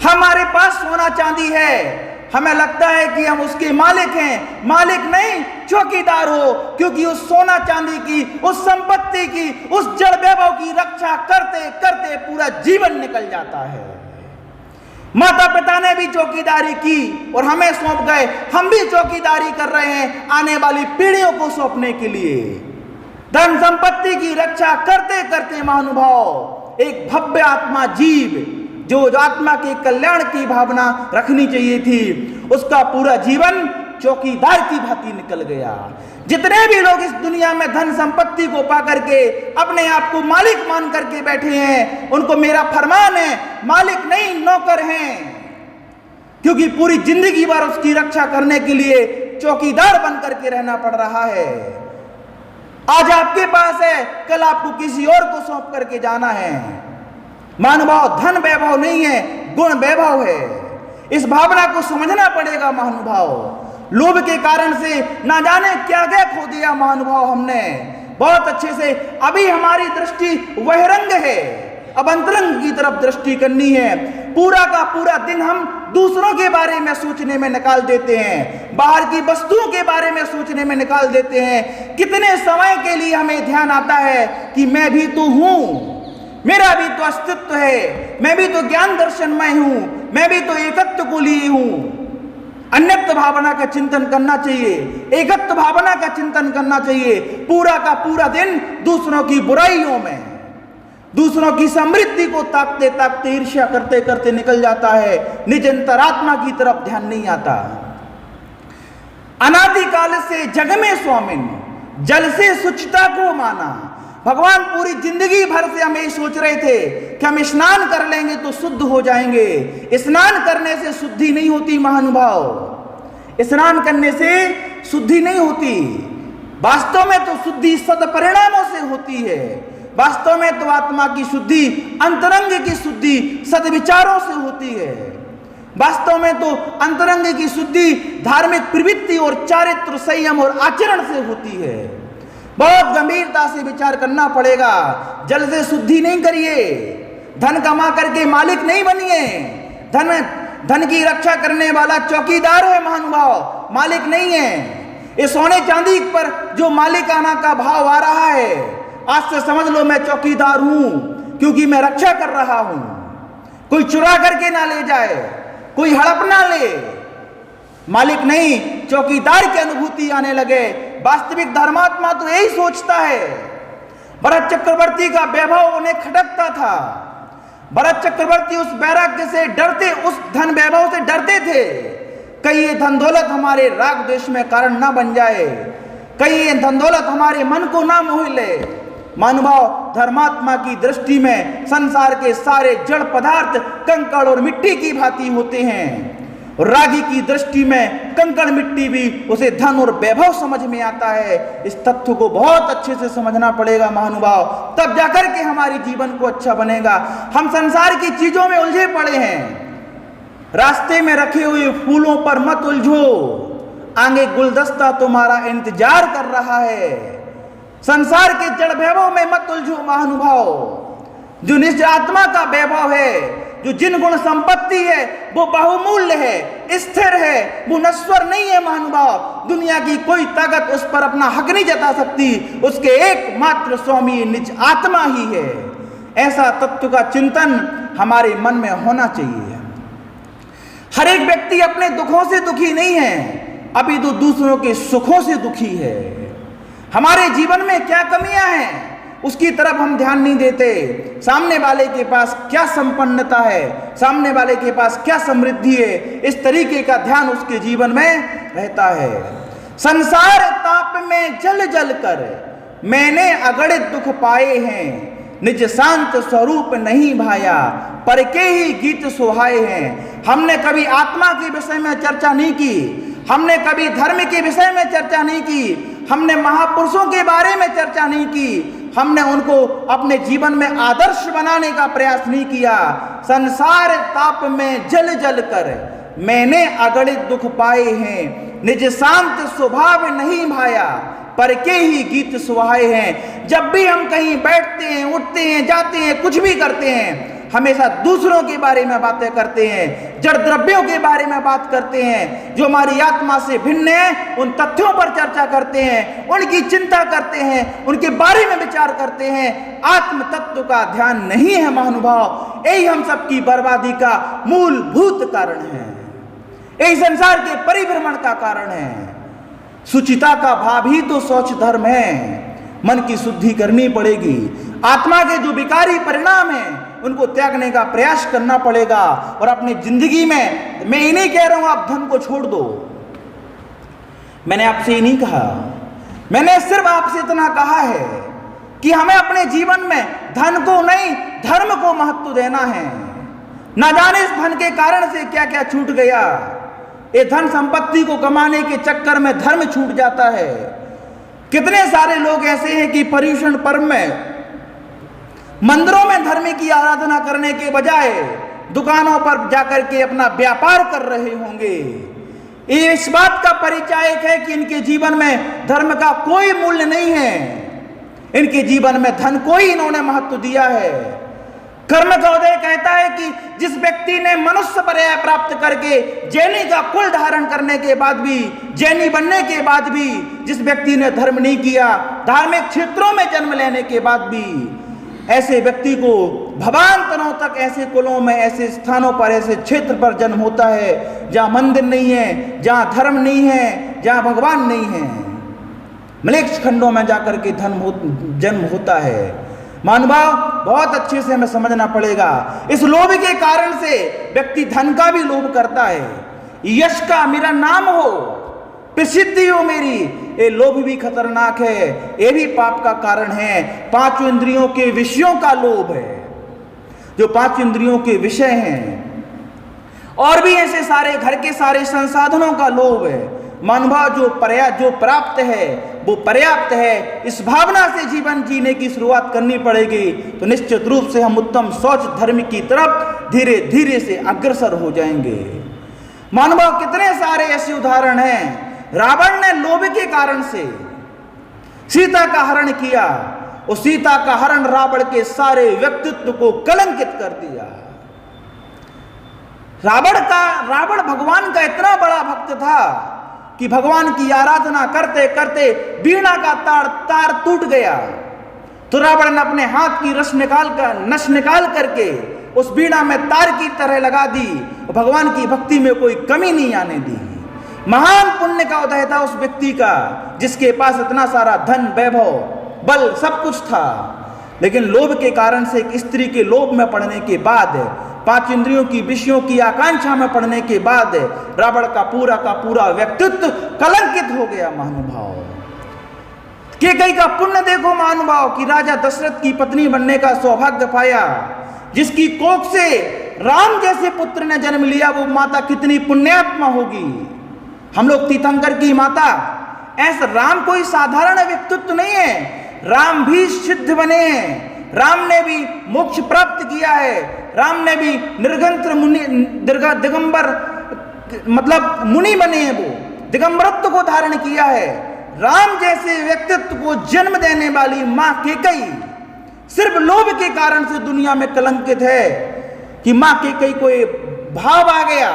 Speaker 1: हमारे पास सोना चांदी है, हमें लगता है कि हम उसके मालिक हैं, मालिक नहीं, चौकीदार हो, क्योंकि उस सोना चांदी की, उस संपत्ति की, उस जड़ वैभव की रक्षा करते करते पूरा जीवन निकल जाता है। माता पिता ने भी चौकीदारी की और हमें सौंप गए, हम भी चौकीदारी कर रहे हैं आने वाली पीढ़ियों को सौंपने के लिए। धन संपत्ति की रक्षा करते करते महानुभाव, एक भव्य आत्मा जीव जो आत्मा के कल्याण की भावना रखनी चाहिए थी, उसका पूरा जीवन चौकीदार की भांति निकल गया। जितने भी लोग इस दुनिया में धन संपत्ति को पा करके अपने आप को मालिक मान करके बैठे हैं, उनको मेरा फरमान है, मालिक नहीं नौकर हैं, क्योंकि पूरी जिंदगी भर उसकी रक्षा करने के लिए चौकीदार बन करके रहना पड़ रहा है। आज आपके पास है, कल आपको किसी और को सौंप करके जाना है। महानुभाव, धन वैभव नहीं है, गुण वैभव है। इस भावना को समझना पड़ेगा महानुभाव। लोभ के कारण से ना जाने क्या क्या खो दिया महानुभाव हमने। बहुत अच्छे से अभी हमारी दृष्टि बहिरंग है, अब अंतरंग की तरफ दृष्टि करनी है। पूरा का पूरा दिन हम दूसरों के बारे में सोचने में निकाल देते हैं, बाहर की वस्तुओं के बारे में सोचने में निकाल देते हैं। कितने समय के लिए हमें ध्यान आता है कि मैं भी तो हूं, मेरा भी तो अस्तित्व है, मैं भी तो ज्ञान दर्शनमय हूं, मैं भी तो एकत्व को लिए हूं। अन्यत्व भावना का चिंतन करना चाहिए, एकत्व भावना का चिंतन करना चाहिए। पूरा का पूरा दिन दूसरों की बुराइयों में, दूसरों की समृद्धि को ताकते ताकते ईर्ष्या करते करते निकल जाता है, निज अंतरात्मा की तरफ ध्यान नहीं आता। अनादिकाल से जग में स्वामिन, जल से शुचिता को माना। भगवान पूरी जिंदगी भर से हम यही सोच रहे थे कि हम स्नान कर लेंगे तो शुद्ध हो जाएंगे। स्नान करने से शुद्धि नहीं होती महानुभाव, स्नान करने से शुद्धि नहीं होती। वास्तव में तो शुद्धि सदपरिणामों से होती है। वास्तव में तो आत्मा की शुद्धि, अंतरंग की शुद्धि सदविचारों से होती है। वास्तव में तो अंतरंग की शुद्धि धार्मिक प्रवृत्ति और चारित्र संयम और आचरण से होती है। बहुत गंभीरता से विचार करना पड़ेगा। जल से शुद्धि नहीं करिए, धन कमा करके मालिक नहीं बनिए। धन की रक्षा करने वाला चौकीदार है महानुभाव, मालिक नहीं है। ये सोने चांदी पर जो मालिकाना का भाव आ रहा है, आज से समझ लो मैं चौकीदार हूं, क्योंकि मैं रक्षा कर रहा हूं। कोई चुरा करके ना ले जाए, कोई हड़प ना ले, मालिक नहीं, चौकीदार की अनुभूति आने लगे। वास्तविक धर्मात्मा तो यही सोचता है। भरत चक्रवर्ती का वैभव उन्हें खटकता था। भरत चक्रवर्ती उस वैराग्य से डरते, उस धन वैभव से डरते थे, कहीं ये धन दौलत हमारे राग द्वेष में कारण ना बन जाए, कहीं ये धन दौलत हमारे मन को ना मोह ले। महानुभाव, धर्मात्मा की दृष्टि में संसार के सारे जड़ पदार्थ कंकड़ और मिट्टी की भांति होते हैं। रागी की दृष्टि में कंकड़ मिट्टी भी उसे धन और वैभव समझ में आता है। इस तथ्य को बहुत अच्छे से समझना पड़ेगा महानुभाव, तब जाकर के हमारे जीवन को अच्छा बनेगा। हम संसार की चीजों में उलझे पड़े हैं। रास्ते में रखे हुए फूलों पर मत उलझो, आगे गुलदस्ता तुम्हारा इंतजार कर रहा है। संसार के जड़ वैभव में मत उलझो महानुभाव। जो निज आत्मा का वैभव है, जो जिन गुण संपत्ति है, वो बहुमूल्य है, स्थिर है, वो नश्वर नहीं है महानुभाव। दुनिया की कोई ताकत उस पर अपना हक नहीं जता सकती। उसके एकमात्र स्वामी निज आत्मा ही है। ऐसा तत्व का चिंतन हमारे मन में होना चाहिए। हर एक व्यक्ति अपने दुखों से दुखी नहीं है, अभी तो दूसरों के सुखों से दुखी है। हमारे जीवन में क्या कमियां हैं, उसकी तरफ हम ध्यान नहीं देते। सामने वाले के पास क्या संपन्नता है, सामने वाले के पास क्या समृद्धि है, इस तरीके का ध्यान उसके जीवन में रहता है। संसार ताप में जल जल कर मैंने अगणित दुख पाए हैं, निज शांत स्वरूप नहीं भाया, पर के ही गीत सुहाए हैं। हमने कभी आत्मा के विषय में चर्चा नहीं की, हमने कभी धर्म के विषय में चर्चा नहीं की, हमने महापुरुषों के बारे में चर्चा नहीं की, हमने उनको अपने जीवन में आदर्श बनाने का प्रयास नहीं किया। संसार ताप में जल जल कर मैंने अगणित दुख पाए हैं, निज शांत स्वभाव नहीं भाया, पर के ही गीत सुहाए हैं। जब भी हम कहीं बैठते हैं, उठते हैं, जाते हैं, कुछ भी करते हैं, हमेशा दूसरों के बारे में बातें करते हैं, जड़ द्रव्यों के बारे में बात करते हैं, जो हमारी आत्मा से भिन्न है उन तथ्यों पर चर्चा करते हैं, उनकी चिंता करते हैं, उनके बारे में विचार करते हैं। आत्म तत्व का ध्यान नहीं है महानुभाव। यही हम सबकी बर्बादी का मूलभूत कारण है, यही संसार के परिभ्रमण का कारण है। सुचिता का भाव ही तो शौच धर्म है। मन की शुद्धि करनी पड़ेगी। आत्मा के जो विकारी परिणाम हैं उनको त्यागने का प्रयास करना पड़ेगा। और अपनी जिंदगी में, मैं ये नहीं कह रहा हूं आप धन को छोड़ दो, मैंने आपसे ये नहीं कहा, मैंने सिर्फ आपसे इतना कहा है कि हमें अपने जीवन में धन को नहीं, धर्म को महत्व देना है। ना जाने इस धन के कारण से क्या क्या छूट गया। ये धन संपत्ति को कमाने के चक्कर में धर्म छूट जाता है। कितने सारे लोग ऐसे हैं कि पर्युषण पर्व में मंदिरों में धर्म की आराधना करने के बजाय दुकानों पर जाकर के अपना व्यापार कर रहे होंगे। ये इस बात का परिचायक है कि इनके जीवन में धर्म का कोई मूल्य नहीं है, इनके जीवन में धन को ही इन्होंने महत्व दिया है। कर्म का उदय कहता है कि जिस व्यक्ति ने मनुष्य पर्याय प्राप्त करके जैनी का कुल धारण करने के बाद भी, जैनी बनने के बाद भी जिस व्यक्ति ने धर्म नहीं किया, धार्मिक क्षेत्रों में जन्म लेने के बाद भी, ऐसे व्यक्ति को भवांतरों तक ऐसे कुलों में, ऐसे स्थानों पर, ऐसे क्षेत्र पर जन्म होता है जहां मंदिर नहीं है, जहां धर्म नहीं है, जहां भगवान नहीं है। मलेच्छ खंडों में जाकर के जन्म होता है। महानुभाव, बहुत अच्छे से हमें समझना पड़ेगा। इस लोभ के कारण से व्यक्ति धन का भी लोभ करता है। यश का मेरा नाम हो, प्रसिद्धि हो मेरी, ये लोभ भी खतरनाक है, ये भी पाप का कारण है। पांच इंद्रियों के विषयों का लोभ है, जो पांच इंद्रियों के विषय हैं, और भी ऐसे सारे घर के सारे संसाधनों का लोभ है। महानुभाव, जो प्राप्त है वो पर्याप्त है, इस भावना से जीवन जीने की शुरुआत करनी पड़ेगी, तो निश्चित रूप से हम उत्तम शौच धर्म की तरफ धीरे धीरे से अग्रसर हो जाएंगे। महानुभाव, कितने सारे ऐसे उदाहरण हैं। रावण ने लोभ के कारण से सीता का हरण किया, और सीता का हरण रावण के सारे व्यक्तित्व को कलंकित कर दिया। रावण भगवान का इतना बड़ा भक्त था कि भगवान की आराधना करते करते वीणा का तार टूट गया, तो रावण ने अपने हाथ की नस निकाल करके उस वीणा में तार की तरह लगा दी, और भगवान की भक्ति में कोई कमी नहीं आने दी। महान पुण्य का उदय था उस व्यक्ति का, जिसके पास इतना सारा धन, वैभव, बल, सब कुछ था, लेकिन लोभ के कारण से, एक स्त्री के लोभ में पड़ने के बाद, पांच इंद्रियों की विषयों की आकांक्षा में पड़ने के बाद रावण का पूरा व्यक्तित्व कलंकित हो गया। महानुभाव, कैकेयी का पुण्य देखो महानुभाव, कि राजा दशरथ की पत्नी बनने का सौभाग्य पाया, जिसकी कोख से राम जैसे पुत्र ने जन्म लिया। वो माता कितनी पुण्यात्मा होगी। हम लोग तीर्थंकर की माता, ऐसा राम कोई साधारण व्यक्तित्व नहीं है, राम भी सिद्ध बने हैं, राम ने भी मोक्ष प्राप्त किया है, राम ने भी निर्गंत्र मुनि, दिगंबर मतलब मुनि बने हैं, वो दिगंबरत्व को धारण किया है। राम जैसे व्यक्तित्व को जन्म देने वाली मां कैकेयी सिर्फ लोभ के कारण से दुनिया में कलंकित है, कि मां कैकेयी को ये भाव आ गया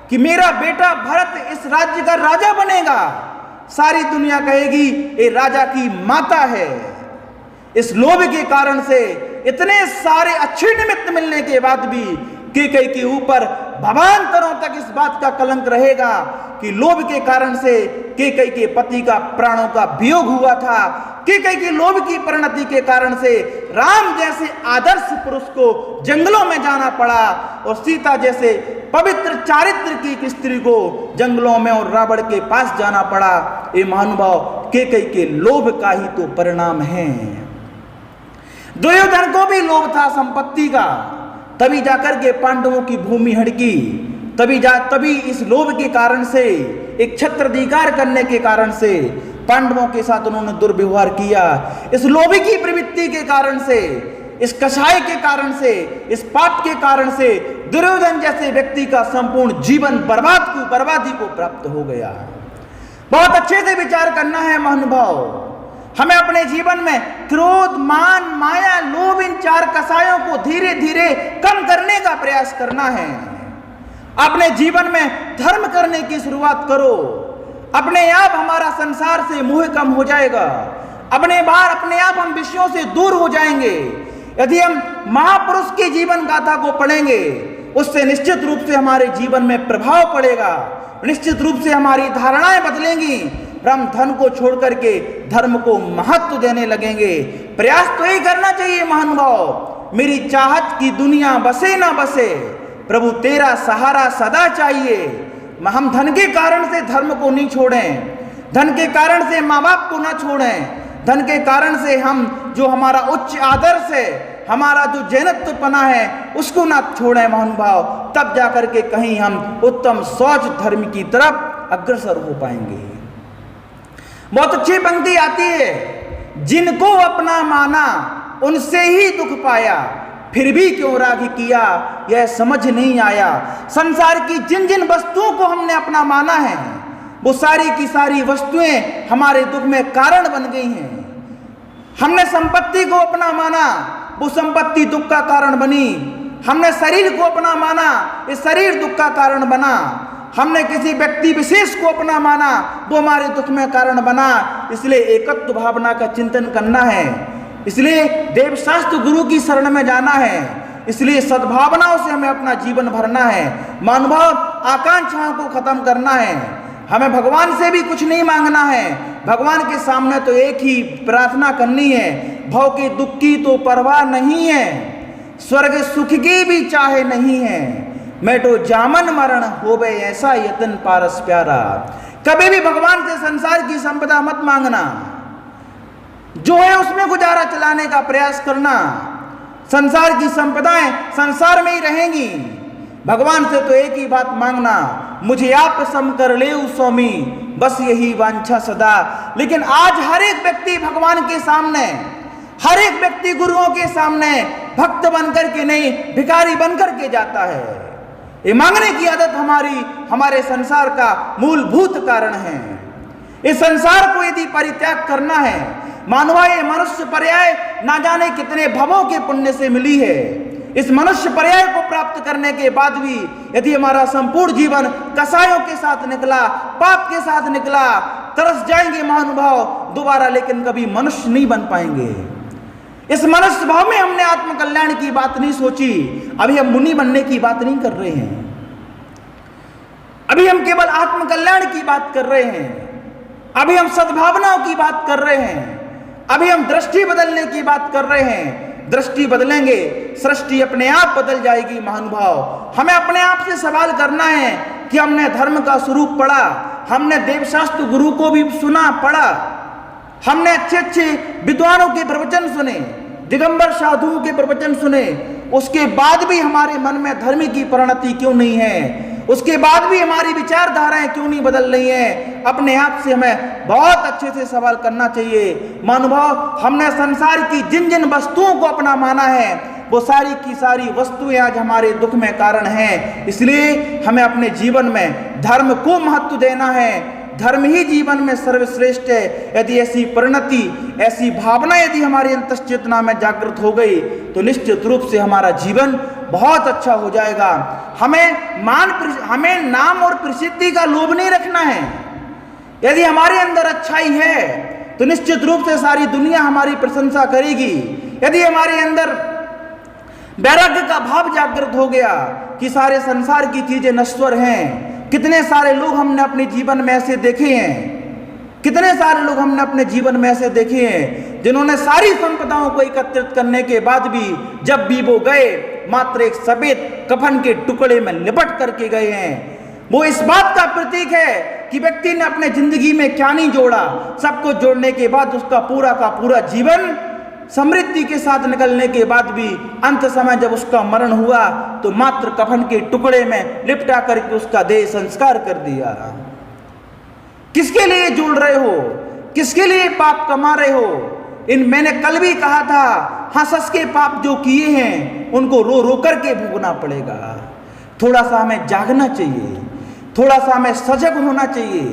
Speaker 1: कि मेरा बेटा भरत इस राज्य का राजा बनेगा, सारी दुनिया कहेगी ये राजा की माता है। इस लोभ के कारण से इतने सारे अच्छे निमित्त मिलने के बाद भी कैकेयी के ऊपर भवांतरों तक इस बात का कलंक रहेगा कि लोभ के कारण से कैकेयी के पति का प्राणों का वियोग हुआ था। कैकेयी के लोभ की परिणति के कारण से राम जैसे आदर्श पुरुष को जंगलों में जाना पड़ा, और सीता जैसे पवित्र चारित्र की एक स्त्री को जंगलों में और रावण के पास जाना पड़ा। ये महानुभाव, कैकेयी के लोभ का ही तो परिणाम है। दुर्योधन को भी लोभ था संपत्ति का, तभी जाकर के पांडवों की भूमि हड़की, तभी इस लोभ के कारण से, एक छत्राधिकार करने के कारण से पांडवों के साथ उन्होंने दुर्व्यवहार किया। इस लोभी की प्रवृत्ति के कारण से, इस कषाय के कारण से, इस पाप के कारण से दुर्योधन जैसे व्यक्ति का संपूर्ण जीवन बर्बादी को प्राप्त हो गया। बहुत अच्छे से विचार करना है महानुभाव। हमें अपने जीवन में क्रोध, मान, माया, लोभ, इन 4 कसायों को धीरे धीरे कम करने का प्रयास करना है। अपने जीवन में धर्म करने की शुरुआत करो। अपने आप हमारा संसार से मोह कम हो जाएगा। अपने आप हम विषयों से दूर हो जाएंगे। यदि हम महापुरुष की जीवन गाथा को पढ़ेंगे, उससे निश्चित रूप से हमारे जीवन में प्रभाव पड़ेगा, निश्चित रूप से हमारी धारणाएं बदलेंगी। हम धन को छोड़ करके धर्म को महत्व देने लगेंगे। प्रयास तो यही करना चाहिए महानुभाव। मेरी चाहत की दुनिया बसे ना बसे, प्रभु तेरा सहारा सदा चाहिए। हम धन के कारण से धर्म को नहीं छोड़ें, धन के कारण से माँ बाप को ना छोड़ें, धन के कारण से हम जो हमारा उच्च आदर्श है, हमारा जो जैनत्वपना है, उसको ना छोड़ें महानुभाव। तब जाकर के कहीं हम उत्तम सोच धर्म की तरफ अग्रसर हो पाएंगे। बहुत अच्छी पंक्ति आती है, जिनको अपना माना उनसे ही दुख पाया, फिर भी क्यों राग किया यह समझ नहीं आया। संसार की जिन जिन वस्तुओं को हमने अपना माना है, वो सारी की सारी वस्तुएं हमारे दुख में कारण बन गई हैं। हमने संपत्ति को अपना माना, वो संपत्ति दुख का कारण बनी। हमने शरीर को अपना माना, ये शरीर दुख का कारण बना। हमने किसी व्यक्ति विशेष को अपना माना, वो हमारे दुख में कारण बना। इसलिए एकत्व भावना का चिंतन करना है, इसलिए देवशास्त्र गुरु की शरण में जाना है, इसलिए सद्भावनाओं से हमें अपना जीवन भरना है। मानभाव आकांक्षाओं को खत्म करना है। हमें भगवान से भी कुछ नहीं मांगना है, भगवान के सामने तो एक ही प्रार्थना करनी है, भव के दुख की तो परवाह नहीं है, स्वर्ग सुख की भी चाहे नहीं है, मैं तो जामन मरण होवे ऐसा यतन पारस प्यारा। कभी भी भगवान से संसार की संपदा मत मांगना, जो है उसमें गुजारा चलाने का प्रयास करना। संसार की संपदाएं संसार में ही रहेंगी। भगवान से तो एक ही बात मांगना, मुझे आप सम कर ले स्वामी, बस यही वांछा सदा। लेकिन आज हर एक व्यक्ति भगवान के सामने, हर एक व्यक्ति गुरुओं के सामने भक्त बनकर के नहीं, भिखारी बनकर के जाता है। ये मांगने की आदत हमारे संसार का मूलभूत कारण है। इस संसार को यदि परित्याग करना है, मानवा ये मनुष्य पर्याय ना जाने कितने भवों के पुण्य से मिली है। इस मनुष्य पर्याय को प्राप्त करने के बाद भी यदि हमारा संपूर्ण जीवन कसायों के साथ निकला, पाप के साथ निकला, तरस जाएंगे महानुभाव दोबारा, लेकिन कभी मनुष्य नहीं बन पाएंगे। इस मनुष्य भाव में हमने आत्मकल्याण की बात नहीं सोची। अभी हम मुनि बनने की बात नहीं कर रहे हैं, अभी हम केवल आत्मकल्याण की बात कर रहे हैं, अभी हम सद्भावनाओं की बात कर रहे हैं, अभी हम दृष्टि बदलने की बात कर रहे हैं। दृष्टि बदलेंगे, सृष्टि अपने आप बदल जाएगी महानुभाव। हमें अपने आप से सवाल करना है कि हमने धर्म का स्वरूप पढ़ा, हमने देवशास्त्र गुरु को भी सुना पढ़ा, हमने अच्छे अच्छे विद्वानों के प्रवचन सुने, दिगंबर साधुओं के प्रवचन सुने, उसके बाद भी हमारे मन में धर्म की परिणति क्यों नहीं है? उसके बाद भी हमारी विचारधाराएं क्यों नहीं बदल रही हैं? अपने आप से हमें बहुत अच्छे से सवाल करना चाहिए। महानुभाव, हमने संसार की जिन जिन वस्तुओं को अपना माना है, वो सारी की सारी वस्तुएं आज हमारे दुख में कारण हैं। इसलिए हमें अपने जीवन में धर्म को महत्व देना है। धर्म ही जीवन में सर्वश्रेष्ठ है। यदि ऐसी परिणति, ऐसी भावना यदि हमारी अंतश्चेतना में जागृत हो गई, तो निश्चित रूप से हमारा जीवन बहुत अच्छा हो जाएगा। हमें नाम और प्रसिद्धि का लोभ नहीं रखना है। यदि हमारे अंदर अच्छाई है तो निश्चित रूप से सारी दुनिया हमारी प्रशंसा करेगी। यदि हमारे अंदर वैराग्य का भाव जागृत हो गया कि सारे संसार की चीजें नश्वर हैं, कितने सारे लोग हमने अपने जीवन में ऐसे देखे हैं, कितने सारे लोग हमने अपने जीवन में ऐसे देखे हैं जिन्होंने सारी संपदाओं को एकत्रित करने के बाद भी जब भी वो गए, मात्र एक सफेद कफन के टुकड़े में लिपट करके गए हैं। वो इस बात का प्रतीक है कि व्यक्ति ने अपने जिंदगी में क्या नहीं जोड़ा। सबको जोड़ने के बाद उसका पूरा जीवन समृद्धि के साथ निकलने के बाद भी अंत समय जब उसका मरण हुआ तो मात्र कफन के टुकड़े में लिपटा करके उसका देह संस्कार कर दिया। किसके लिए जोड़ रहे हो? किसके लिए पाप कमा रहे हो? मैंने कल भी कहा था, हंस के पाप जो किए हैं उनको रो रो करके भोगना पड़ेगा। थोड़ा सा हमें जागना चाहिए, थोड़ा सा हमें सजग होना चाहिए,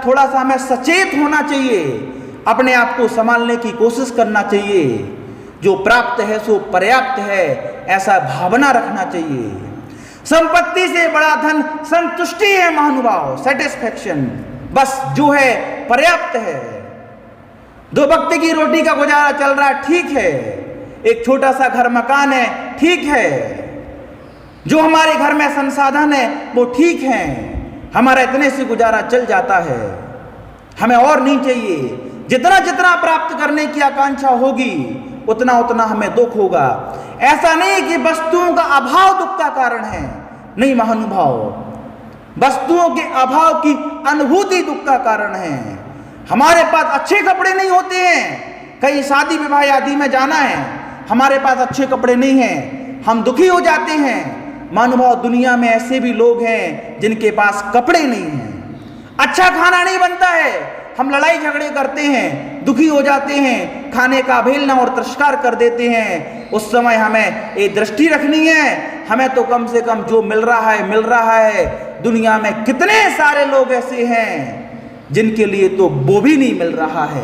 Speaker 1: थोड़ा सा हमें सचेत होना चाहिए। अपने आप को संभालने की कोशिश करना चाहिए। जो प्राप्त है सो पर्याप्त है, ऐसा भावना रखना चाहिए। संपत्ति से बड़ा धन संतुष्टि है महानुभाव, सेटिस्फैक्शन। बस जो है पर्याप्त है। 2 वक्त की रोटी का गुजारा चल रहा है, ठीक है। एक छोटा सा घर मकान है, ठीक है। जो हमारे घर में संसाधन है वो ठीक है, हमारा इतने से गुजारा चल जाता है, हमें और नहीं चाहिए। जितना जितना प्राप्त करने की आकांक्षा होगी उतना उतना हमें दुख होगा। ऐसा नहीं कि वस्तुओं का अभाव दुख का कारण है, नहीं महानुभाव, वस्तुओं के अभाव की अनुभूति दुख का कारण है। हमारे पास अच्छे कपड़े नहीं होते हैं, कहीं शादी विवाह आदि में जाना है, हमारे पास अच्छे कपड़े नहीं हैं, हम दुखी हो जाते हैं। महानुभाव, दुनिया में ऐसे भी लोग हैं जिनके पास कपड़े नहीं हैं, अच्छा खाना नहीं बनता है, हम लड़ाई झगड़े करते हैं, दुखी हो जाते हैं, खाने का अवहेलना और तिरस्कार कर देते हैं। उस समय हमें एक दृष्टि रखनी है, हमें तो कम से कम जो मिल रहा है मिल रहा है। दुनिया में कितने सारे लोग ऐसे हैं जिनके लिए तो वो भी नहीं मिल रहा है।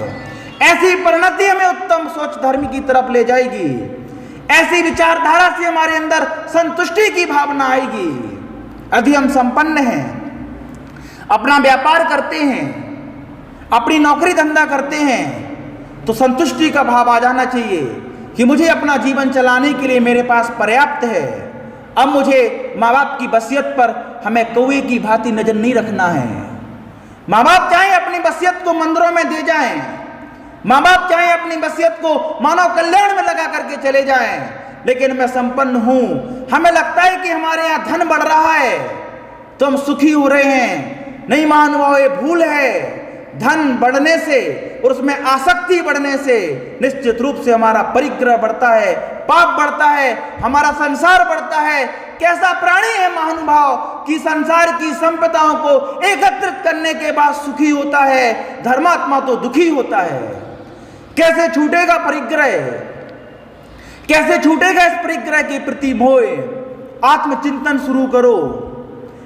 Speaker 1: ऐसी परिणति हमें उत्तम सोच धर्म की तरफ ले जाएगी। ऐसी विचारधारा से हमारे अंदर संतुष्टि की भावना आएगी। यदि हम संपन्न हैं, अपना व्यापार करते हैं, अपनी नौकरी धंधा करते हैं, तो संतुष्टि का भाव आ जाना चाहिए कि मुझे अपना जीवन चलाने के लिए मेरे पास पर्याप्त है। अब मुझे माँ बाप की वसीयत पर हमें कौवे की भांति नजर नहीं रखना है। माँ बाप चाहे अपनी वसीयत को मंदिरों में दे जाएं, माँ बाप चाहे अपनी वसीयत को मानव कल्याण में लगा करके चले जाएं, लेकिन मैं संपन्न हूं, हमें लगता है कि हमारे यहाँ धन बढ़ रहा है तो हम सुखी हो रहे हैं। नहीं महानुभाव, ये भूल है। धन बढ़ने से और उसमें आसक्ति बढ़ने से निश्चित रूप से हमारा परिग्रह बढ़ता है, पाप बढ़ता है, हमारा संसार बढ़ता है। कैसा प्राणी है महानुभाव कि संसार की संपदाओं को एकत्रित करने के बाद सुखी होता है, धर्मात्मा तो दुखी होता है। कैसे छूटेगा परिग्रह, कैसे छूटेगा इस परिग्रह के प्रति मोह। आत्मचिंतन शुरू करो,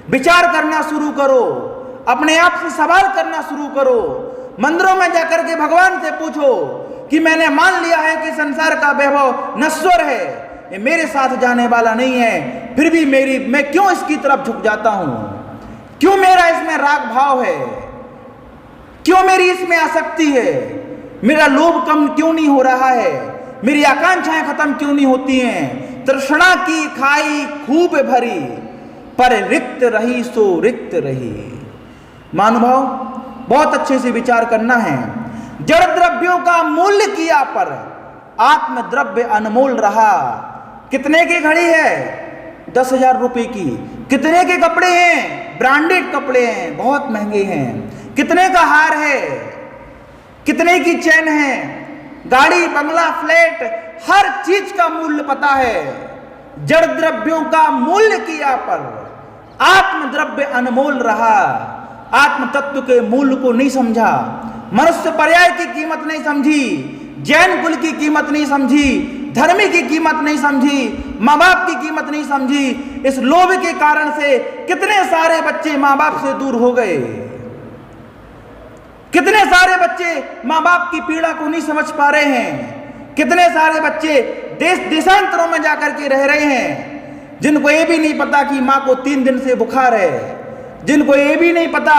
Speaker 1: विचार करना शुरू करो, अपने आप से सवाल करना शुरू करो। मंदिरों में जाकर के भगवान से पूछो कि मैंने मान लिया है कि संसार का वैभव नश्वर है, ये मेरे साथ जाने वाला नहीं है, फिर भी मैं क्यों इसकी तरफ झुक जाता हूं? क्यों मेरा इसमें राग भाव है? क्यों मेरी इसमें आसक्ति है? मेरा लोभ कम क्यों नहीं हो रहा है? मेरी आकांक्षाएं खत्म क्यों नहीं होती हैं? तृष्णा की खाई खूब भरी, पर रिक्त रही सो रिक्त रही। महानुभाव, बहुत अच्छे से विचार करना है। जड़ द्रव्यों का मूल्य किया पर आत्म द्रव्य अनमोल रहा। कितने की घड़ी है? 10,000 रुपए की। कितने के कपड़े हैं? ब्रांडेड कपड़े हैं, बहुत महंगे हैं। कितने का हार है? कितने की चैन है? गाड़ी, बंगला, फ्लैट, हर चीज का मूल्य पता है। जड़ द्रव्यों का मूल्य किया पर आत्म द्रव्य अनमोल रहा। आत्म तत्व के मूल्य को नहीं समझा, मनुष्य पर्याय की कीमत नहीं समझी, जैन कुल की कीमत नहीं समझी, धर्मी की कीमत नहीं समझी, माँ बाप की कीमत नहीं समझी। इस लोभ के कारण से कितने सारे बच्चे माँ बाप से दूर हो गए। कितने सारे बच्चे माँ बाप की पीड़ा को नहीं समझ पा रहे हैं। कितने सारे बच्चे देश देशांतरों में जाकर के रह रहे हैं, जिनको ये भी नहीं पता कि माँ को 3 दिन से बुखार है, जिनको ये भी नहीं पता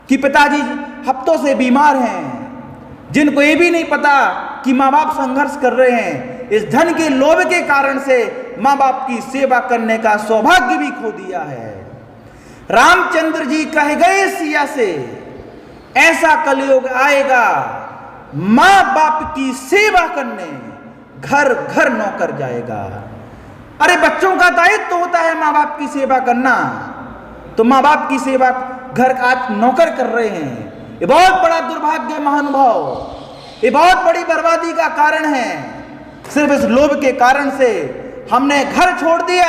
Speaker 1: कि पिताजी हफ्तों से बीमार हैं, जिनको ये भी नहीं पता कि माँ बाप संघर्ष कर रहे हैं। इस धन के लोभ के कारण से माँ बाप की सेवा करने का सौभाग्य भी खो दिया है। रामचंद्र जी कह गए सिया से, ऐसा कलयुग आएगा, माँ बाप की सेवा करने घर घर नौकर जाएगा। अरे बच्चों का दायित्व होता है माँ बाप की सेवा करना, तो माँ बाप की सेवा घर आज नौकर कर रहे हैं। ये बहुत बड़ा दुर्भाग्य महानुभाव, ये बहुत बड़ी बर्बादी का कारण है। सिर्फ इस लोभ के कारण से हमने घर छोड़ दिया,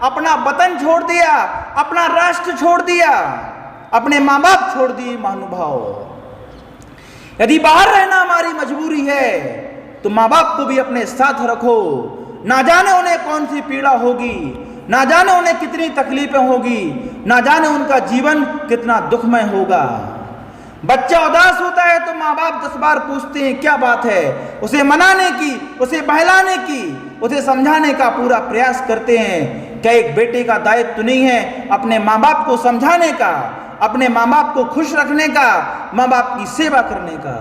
Speaker 1: अपना वतन छोड़ दिया, अपना राष्ट्र छोड़ दिया, अपने माँ बाप छोड़ दिए महानुभाव। यदि बाहर रहना हमारी मजबूरी है तो माँ बाप को भी अपने साथ रखो। ना जाने उन्हें कौन सी पीड़ा होगी, ना जाने उन्हें कितनी तकलीफें होगी, ना जाने उनका जीवन कितना दुखमय होगा। बच्चा उदास होता है तो माँ बाप 10 बार पूछते हैं क्या बात है, उसे मनाने की, उसे बहलाने की, उसे समझाने का पूरा प्रयास करते हैं। क्या एक बेटे का दायित्व नहीं है अपने माँ बाप को समझाने का, अपने माँ बाप को खुश रखने का, माँ बाप की सेवा करने का?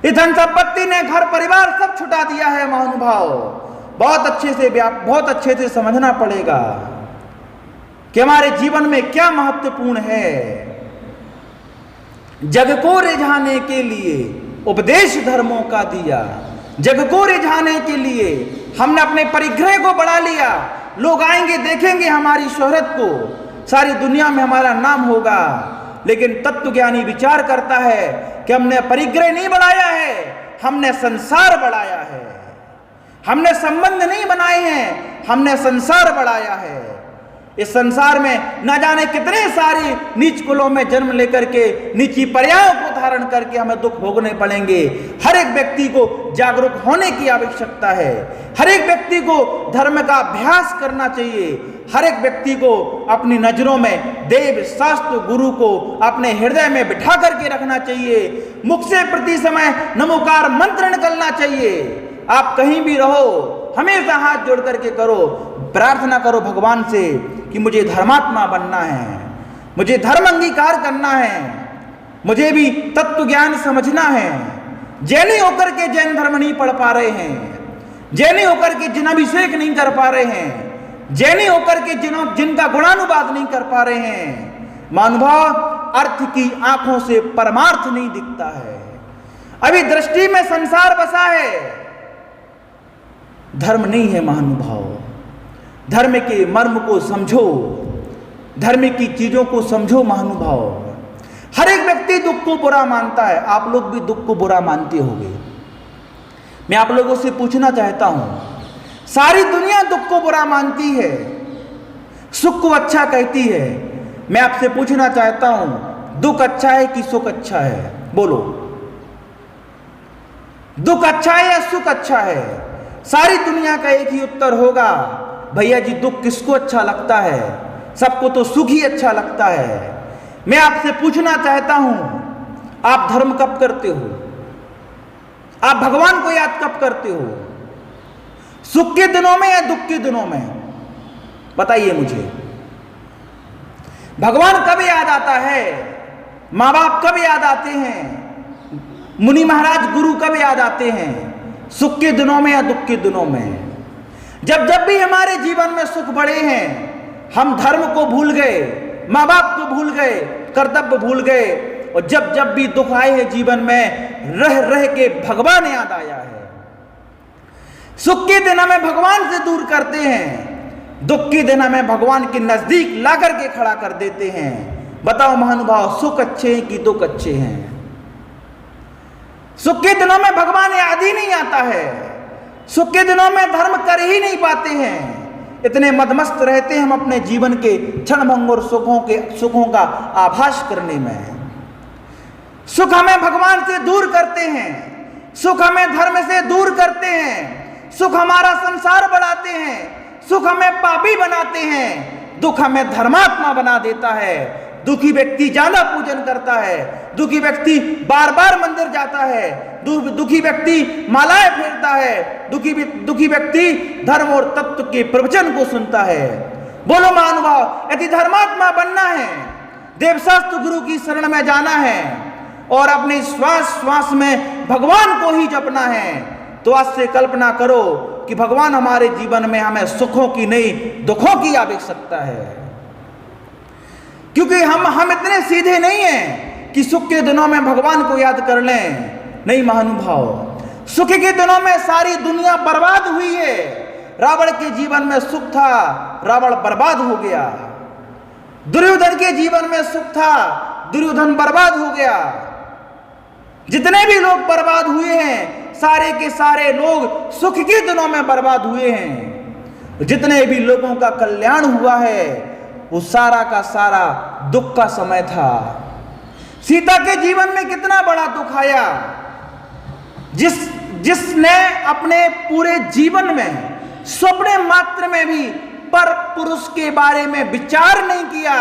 Speaker 1: इस धन संपत्ति ने घर परिवार सब छुटा दिया है महानुभाव। बहुत अच्छे से समझना पड़ेगा कि हमारे जीवन में क्या महत्वपूर्ण है। जग को रिझाने के लिए उपदेश धर्मों का दिया, जग को रिझाने के लिए हमने अपने परिग्रह को बढ़ा लिया। लोग आएंगे देखेंगे हमारी शोहरत को, सारी दुनिया में हमारा नाम होगा। लेकिन तत्वज्ञानी विचार करता है कि हमने परिग्रह नहीं बढ़ाया है, हमने संसार बढ़ाया है। हमने संबंध नहीं बनाए हैं, हमने संसार बढ़ाया है। इस संसार में न जाने कितने सारी नीच कुलों में जन्म लेकर के नीची पर्यायों को धारण करके हमें दुख भोगने पड़ेंगे। हर एक व्यक्ति को जागरूक होने की आवश्यकता है। हर एक व्यक्ति को धर्म का अभ्यास करना चाहिए। हर एक व्यक्ति को अपनी नजरों में देव शास्त्र गुरु को अपने हृदय में बिठा करके रखना चाहिए। मुख से प्रति समय नमोकार मंत्र निकलना चाहिए। आप कहीं भी रहो, हमेशा हाथ जोड़ करके करो, प्रार्थना करो भगवान से कि मुझे धर्मात्मा बनना है, मुझे धर्म अंगीकार करना है, मुझे भी तत्व ज्ञान समझना है। जैनी होकर के जैन धर्म नहीं पढ़ पा रहे हैं, जैनी होकर के जिनाभिषेक नहीं कर पा रहे हैं, जैनी होकर के जिनका गुणानुवाद नहीं कर पा रहे हैं। महानुभाव, अर्थ की आंखों से परमार्थ नहीं दिखता है। अभी दृष्टि में संसार बसा है, धर्म नहीं है। महानुभाव, धर्म के मर्म को समझो, धर्म की चीजों को समझो। महानुभाव, हर एक व्यक्ति दुख को बुरा मानता है। आप लोग भी दुख को बुरा मानते होंगे। मैं आप लोगों से पूछना चाहता हूं, सारी दुनिया दुख को बुरा मानती है, सुख को अच्छा कहती है। मैं आपसे पूछना चाहता हूं, दुख अच्छा है कि सुख अच्छा है? बोलो, दुख अच्छा है या सुख अच्छा है? सारी दुनिया का एक ही उत्तर होगा, भैया जी दुख किसको अच्छा लगता है? सबको तो सुख ही अच्छा लगता है। मैं आपसे पूछना चाहता हूं, आप धर्म कब करते हो? आप भगवान को याद कब करते हो? सुख के दिनों में या दुख के दिनों में? बताइए मुझे। भगवान कब याद आता है? माँ बाप कब याद आते हैं? मुनि महाराज गुरु कब याद आते हैं? सुख के दिनों में या दुख के दिनों में? जब जब भी हमारे जीवन में सुख बढ़े हैं, हम धर्म को भूल गए, माँ बाप को भूल गए, कर्तव्य भूल गए। और जब जब भी दुख आए हैं जीवन में, रह रह के भगवान याद आया है। सुख के दिन हमें भगवान से दूर करते हैं, दुख के दिन हमें भगवान के नजदीक ला करके खड़ा कर देते हैं। बताओ महानुभाव, सुख अच्छे हैं कि दुख अच्छे हैं? सुख के दिनों में भगवान याद ही नहीं आता है, सुख के दिनों में धर्म कर ही नहीं पाते हैं। इतने मदमस्त रहते हैं हम अपने जीवन के क्षणभंगुर सुखों का आभास करने में। सुख हमें भगवान से दूर करते हैं, सुख हमें धर्म से दूर करते हैं, सुख हमारा संसार बढ़ाते हैं, सुख हमें पापी बनाते हैं, दुख हमें धर्मात्मा बना देता है। दुखी व्यक्ति ज्यादा पूजन करता है, दुखी व्यक्ति बार बार मंदिर जाता है, दुखी व्यक्ति मालाएं फेरता है, दुखी व्यक्ति धर्म और तत्व के प्रवचन को सुनता है। बोलो महानुभाव, यदि धर्मात्मा बनना है, देवशास्त्र गुरु की शरण में जाना है और अपने श्वास श्वास में भगवान को ही जपना है, तो आज से कल्पना करो कि भगवान हमारे जीवन में हमें सुखों की नहीं दुखों की आवश्यकता है। क्योंकि हम इतने सीधे नहीं हैं कि सुख के दिनों में भगवान को याद कर लें। नहीं महानुभाव, सुख के दिनों में सारी दुनिया बर्बाद हुई है। रावण के जीवन में सुख था, रावण बर्बाद हो गया। दुर्योधन के जीवन में सुख था, दुर्योधन बर्बाद हो गया। जितने भी लोग बर्बाद हुए हैं, सारे के सारे लोग सुख के दिनों में बर्बाद हुए हैं। जितने भी लोगों का कल्याण हुआ है, वो सारा का सारा दुख का समय था। सीता के जीवन में कितना बड़ा दुख आया, जिसने अपने पूरे जीवन में स्वप्न मात्र में भी पर पुरुष के बारे में विचार नहीं किया,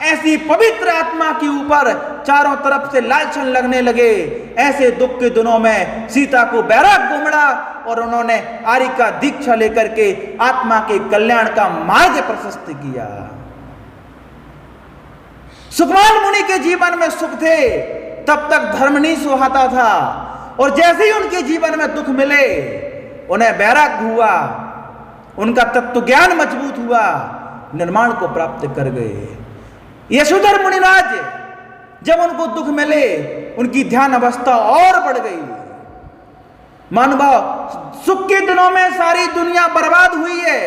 Speaker 1: ऐसी पवित्र आत्मा के ऊपर चारों तरफ से लालछन लगने लगे। ऐसे दुख के दिनों में सीता को बैराग घुमड़ा और उन्होंने आर्य का दीक्षा लेकर के आत्मा के कल्याण का मार्ग प्रशस्त किया। सुखमान मुनि के जीवन में सुख थे, तब तक धर्म नहीं सुहाता था, और जैसे ही उनके जीवन में दुख मिले उन्हें बैराग हुआ, उनका तत्व ज्ञान मजबूत हुआ, निर्माण को प्राप्त कर गए। यशोधर मुनिराज जब उनको दुख मिले उनकी ध्यान अवस्था और बढ़ गई। महानुभाव, सुख के दिनों में सारी दुनिया बर्बाद हुई है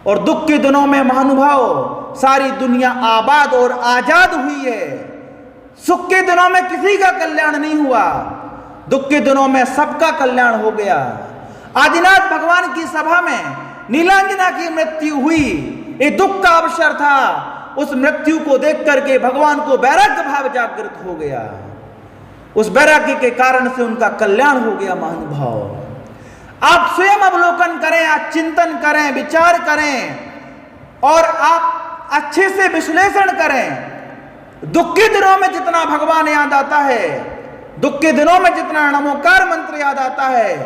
Speaker 1: और दुख के दिनों में महानुभाव सारी दुनिया आबाद और आजाद हुई है। सुख के दिनों में किसी का कल्याण नहीं हुआ, दुख के दिनों में सबका कल्याण हो गया। आदिनाथ भगवान की सभा में नीलांजना की मृत्यु हुई, ये दुख का अवसर था। उस मृत्यु को देख करके भगवान को वैराग्य भाव जागृत हो गया। उस वैराग्य के कारण से उनका कल्याण हो गया। महानुभाव, आप स्वयं अवलोकन करें, आप चिंतन करें, विचार करें और आप अच्छे से विश्लेषण करें। दुख के दिनों में जितना भगवान याद आता है, दुख के दिनों में जितना नमोकार मंत्र याद आता है,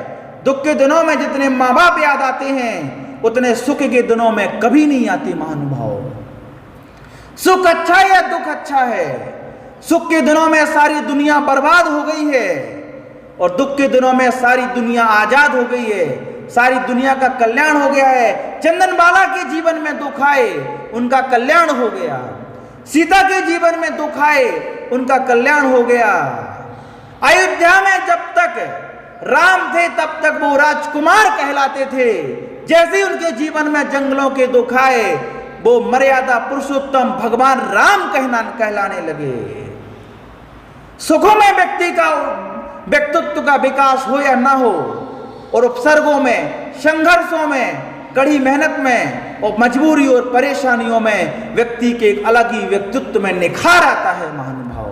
Speaker 1: दुख के दिनों में जितने माँ बाप याद आते हैं, उतने सुख के दिनों में कभी नहीं आते। महानुभाव, सुख अच्छा है या दुख अच्छा है? सुख के दिनों में सारी दुनिया बर्बाद हो गई है और दुख के दिनों में सारी दुनिया आजाद हो गई है, सारी दुनिया का कल्याण हो गया है। चंदनबाला के जीवन में दुख आए, उनका कल्याण हो गया। सीता के जीवन में दुख आए, उनका कल्याण हो गया। अयोध्या में जब तक राम थे तब तक वो राजकुमार कहलाते थे। जैसे ही उनके जीवन में जंगलों के दुख आए, वो मर्यादा पुरुषोत्तम भगवान राम कहलाने लगे। सुखों में व्यक्ति का व्यक्तित्व का विकास हो या ना हो, और उपसर्गों में, संघर्षों में, कड़ी मेहनत में और मजबूरी और परेशानियों में व्यक्ति के एक अलग ही व्यक्तित्व में निखार आता है। महानुभाव,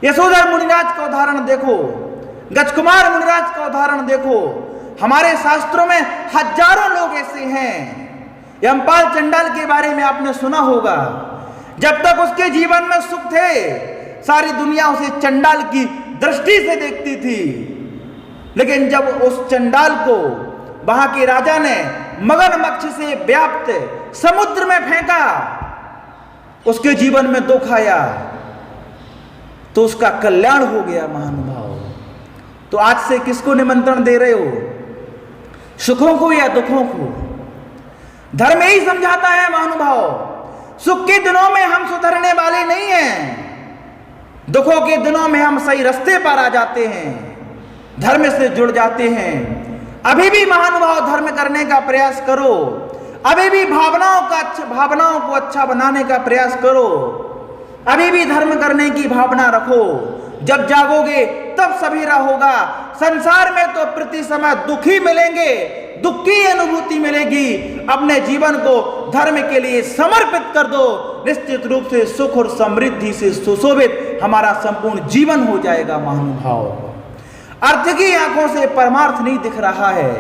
Speaker 1: यशोधर मुनिराज का उदाहरण देखो, गजकुमार मुनिराज का उदाहरण देखो। हमारे शास्त्रों में हजारों लोग ऐसे हैं। यमपाल चंडाल के बारे में आपने सुना होगा। जब तक उसके जीवन में सुख थे, सारी दुनिया उसे चंडाल की दृष्टि से देखती थी, लेकिन जब उस चंडाल को वहां के राजा ने मगरमच्छ से व्याप्त समुद्र में फेंका, उसके जीवन में दुख आया तो उसका कल्याण हो गया। महानुभाव, तो आज से किसको निमंत्रण दे रहे हो, सुखों को या दुखों को? धर्म यही समझाता है महानुभाव, सुख के दिनों में हम सुधरने वाले नहीं हैं, दुखों के दिनों में हम सही रास्ते पर आ जाते हैं, धर्म से जुड़ जाते हैं। अभी भी महानुभाव धर्म करने का प्रयास करो, अभी भी भावनाओं को अच्छा बनाने का प्रयास करो, अभी भी धर्म करने की भावना रखो। जब जागोगे तब सवेरा होगा। संसार में तो प्रति समय दुखी मिलेंगे, दुख की अनुभूति मिलेगी। अपने जीवन को धर्म के लिए समर्पित कर दो, निश्चित रूप से सुख और समृद्धि से सुशोभित हमारा संपूर्ण जीवन हो जाएगा। महानुभाव, अर्थ की आंखों से परमार्थ नहीं दिख रहा है,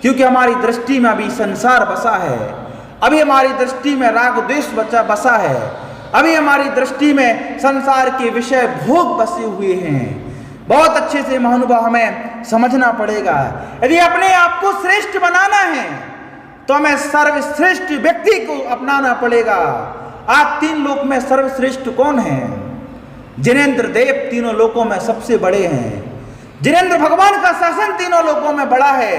Speaker 1: क्योंकि हमारी दृष्टि में अभी संसार बसा है, अभी हमारी दृष्टि में राग द्वेष बसा है, अभी हमारी दृष्टि में संसार के विषय भोग बसे हुए हैं। बहुत अच्छे से महानुभाव हमें समझना पड़ेगा। यदि अपने आप को श्रेष्ठ बनाना है तो हमें सर्वश्रेष्ठ व्यक्ति को अपनाना पड़ेगा। आज 3 लोक में सर्वश्रेष्ठ कौन है? जिनेंद्र देव तीनों लोकों में सबसे बड़े हैं। जिनेंद्र भगवान का शासन तीनों लोकों में बड़ा है।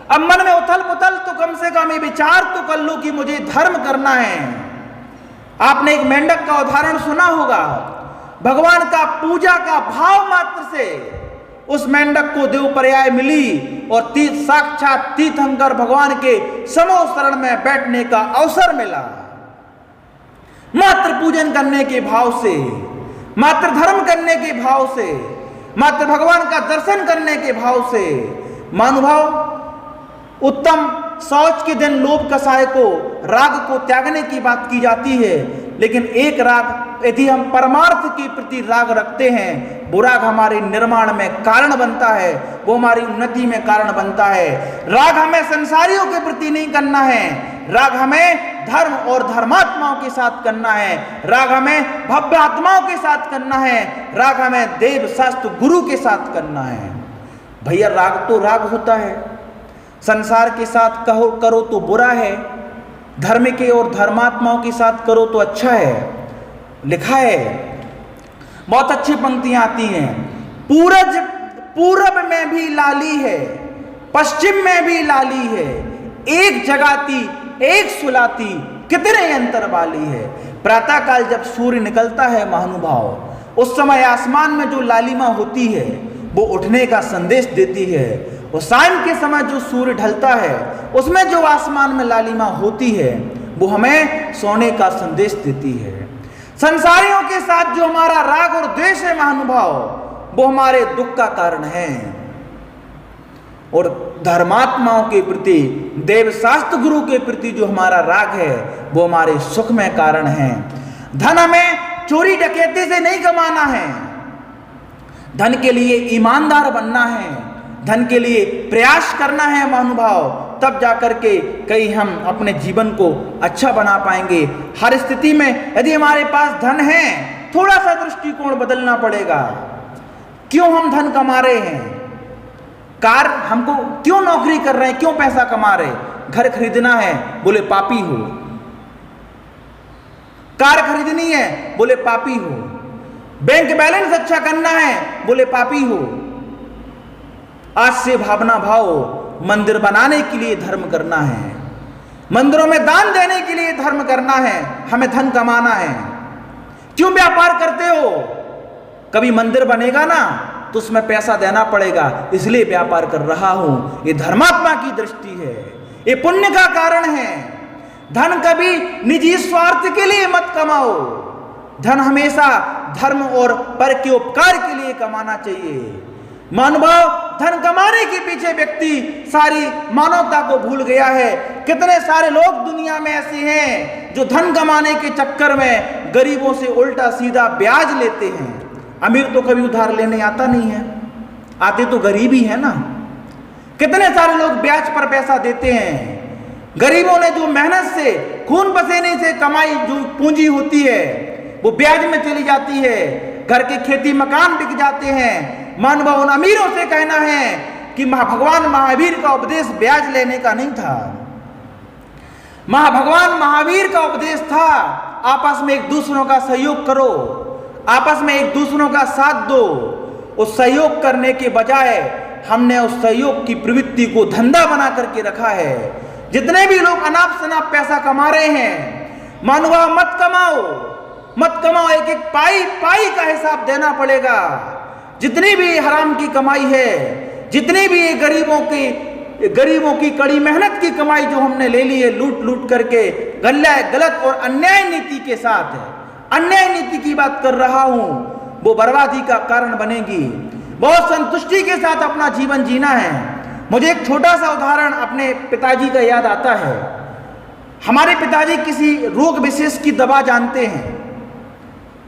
Speaker 1: अब मन में उथल पुथल तो कम से कम ये विचार तो कर लो कि मुझे धर्म करना है। आपने एक मेंढक का उदाहरण सुना होगा। भगवान का पूजा का भाव मात्र से उस मेंढक को देव पर्याय मिली और साक्षात तीर्थंकर भगवान के समूह शरण में बैठने का अवसर मिला। मात्र पूजन करने के भाव से, मात्र धर्म करने के भाव से, मात्र भगवान का दर्शन करने के भाव से। महानुभाव, उत्तम शौच के दिन लोभ कसाय को, राग को त्यागने की बात की जाती है, लेकिन एक राग यदि हम परमार्थ के प्रति राग रखते हैं, वो राग हमारे निर्माण में कारण बनता है, वो हमारी उन्नति में कारण बनता है। राग हमें संसारियों के प्रति नहीं करना है, राग हमें धर्म और धर्मात्माओं के साथ करना है, राग हमें भव्य आत्माओं के साथ करना है, राग हमें देव शास्त्र गुरु के साथ करना है। भैया राग तो राग होता है, संसार के साथ करो तो बुरा है, धर्म के और धर्मात्माओं के साथ करो तो अच्छा है। लिखा है, बहुत अच्छी पंक्तियां आती हैं, पूरब में भी लाली है, पश्चिम में भी लाली है, एक जगाती एक सुलाती, कितने अंतर वाली है। प्रातः काल जब सूर्य निकलता है महानुभाव, उस समय आसमान में जो लालिमा होती है वो उठने का संदेश देती है, और शाम के समय जो सूर्य ढलता है उसमें जो आसमान में लालिमा होती है वो हमें सोने का संदेश देती है। संसारियों के साथ जो हमारा राग और द्वेष है महानुभाव, वो हमारे दुख का कारण है, और धर्मात्माओं के प्रति, देव शास्त्र गुरु के प्रति जो हमारा राग है वो हमारे सुख में कारण है। धन हमें चोरी डकैती से नहीं कमाना है, धन के लिए ईमानदार बनना है, धन के लिए प्रयास करना है महानुभाव, तब जाकर के कहीं हम अपने जीवन को अच्छा बना पाएंगे। हर स्थिति में यदि हमारे पास धन है, थोड़ा सा दृष्टिकोण बदलना पड़ेगा। क्यों हम धन कमा रहे हैं, कार हमको क्यों नौकरी कर रहे हैं, क्यों पैसा कमा रहे, घर खरीदना है बोले पापी हो, कार खरीदनी है बोले पापी हो, बैंक बैलेंस अच्छा करना है बोले पापी हो। आज से भावना भाव, मंदिर बनाने के लिए धर्म करना है, मंदिरों में दान देने के लिए धर्म करना है, हमें धन कमाना है। क्यों व्यापार करते हो, कभी मंदिर बनेगा ना तो उसमें पैसा देना पड़ेगा, इसलिए व्यापार कर रहा हूं। ये धर्मात्मा की दृष्टि है, ये पुण्य का कारण है। धन कभी निजी स्वार्थ के लिए मत कमाओ, धन हमेशा धर्म और पर के उपकार के लिए कमाना चाहिए। मानवभाव, धन कमाने के पीछे व्यक्ति सारी मानवता को भूल गया है। कितने सारे लोग दुनिया में ऐसे हैं जो धन कमाने के चक्कर में गरीबों से उल्टा सीधा ब्याज लेते हैं। अमीर तो कभी उधार लेने आता नहीं है, आते तो गरीब ही है ना। कितने सारे लोग ब्याज पर पैसा देते हैं। गरीबों ने जो मेहनत से, खून पसीने से कमाई जो पूंजी होती है वो ब्याज में चली जाती है, घर के खेती मकान बिक जाते हैं। मानव उन अमीरों से कहना है कि भगवान महावीर का उपदेश ब्याज लेने का नहीं था। भगवान महावीर का उपदेश था आपस में एक दूसरों का सहयोग करो, आपस में एक दूसरों का साथ दो। उस सहयोग करने के बजाय हमने उस सहयोग की प्रवृत्ति को धंधा बना करके रखा है। जितने भी लोग अनाप शनाप पैसा कमा रहे हैं, मानवा मत कमाओ, मत कमाओ, एक एक पाई का हिसाब देना पड़ेगा। जितनी भी हराम की कमाई है, जितनी भी गरीबों की कड़ी मेहनत की कमाई जो हमने ले ली है लूट लूट करके, गलत और अन्याय नीति के साथ है, अन्याय नीति की बात कर रहा हूं, वो बर्बादी का कारण बनेगी। बहुत संतुष्टि के साथ अपना जीवन जीना है। मुझे एक छोटा सा उदाहरण अपने पिताजी का याद आता है। हमारे पिताजी किसी रोग विशेष की दवा जानते हैं,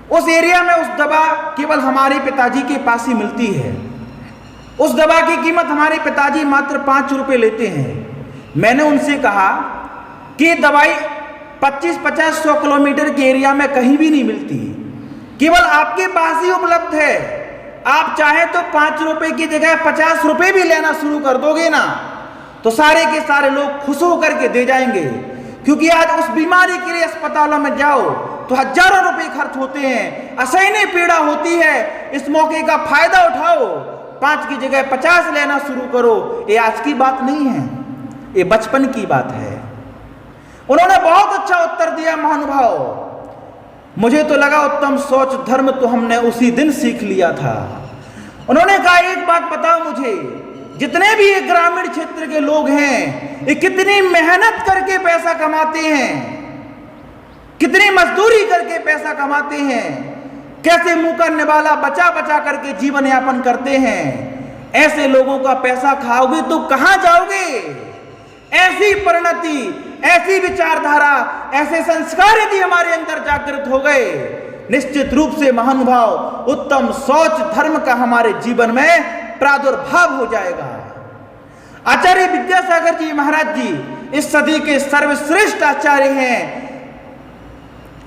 Speaker 1: उस एरिया में उस दवा केवल हमारे पिताजी के पास ही मिलती है। उस दवा की कीमत हमारे पिताजी मात्र 5 रुपए लेते हैं। मैंने उनसे कहा कि दवाई 25-50-100 किलोमीटर के एरिया में कहीं भी नहीं मिलती, केवल आपके पास ही उपलब्ध है। आप चाहे तो 5 रुपए की जगह 50 रुपए भी लेना शुरू कर दोगे ना, तो सारे के सारे लोग खुश होकर के दे जाएंगे। क्योंकि आज उस बीमारी के लिए अस्पतालों में जाओ तो हजारों रुपए खर्च होते हैं, असहनीय पीड़ा होती है। इस मौके का फायदा उठाओ, 5 की जगह 50 लेना शुरू करो। ये आज की बात नहीं है, ये बचपन की बात है। उन्होंने बहुत अच्छा उत्तर दिया महानुभाव। मुझे तो लगा उत्तम सोच धर्म तो हमने उसी दिन सीख लिया था। उन्होंने कहा एक बात बताओ मुझे, जितने भी ये ग्रामीण क्षेत्र के लोग हैं, ये कितनी मेहनत करके पैसा कमाते हैं, कितनी मजदूरी करके पैसा कमाते हैं, कैसे मुंह का निवाला बचा बचा करके जीवन यापन करते हैं। ऐसे लोगों का पैसा खाओगे तो कहां जाओगे। ऐसी परिणति, ऐसी विचारधारा, ऐसे संस्कार यदि हमारे अंदर जागृत हो गए, निश्चित रूप से महानुभाव उत्तम सोच धर्म का हमारे जीवन में प्रादुर्भाव हो जाएगा। आचार्य विद्यासागर जी महाराज जी इस सदी के सर्वश्रेष्ठ आचार्य हैं।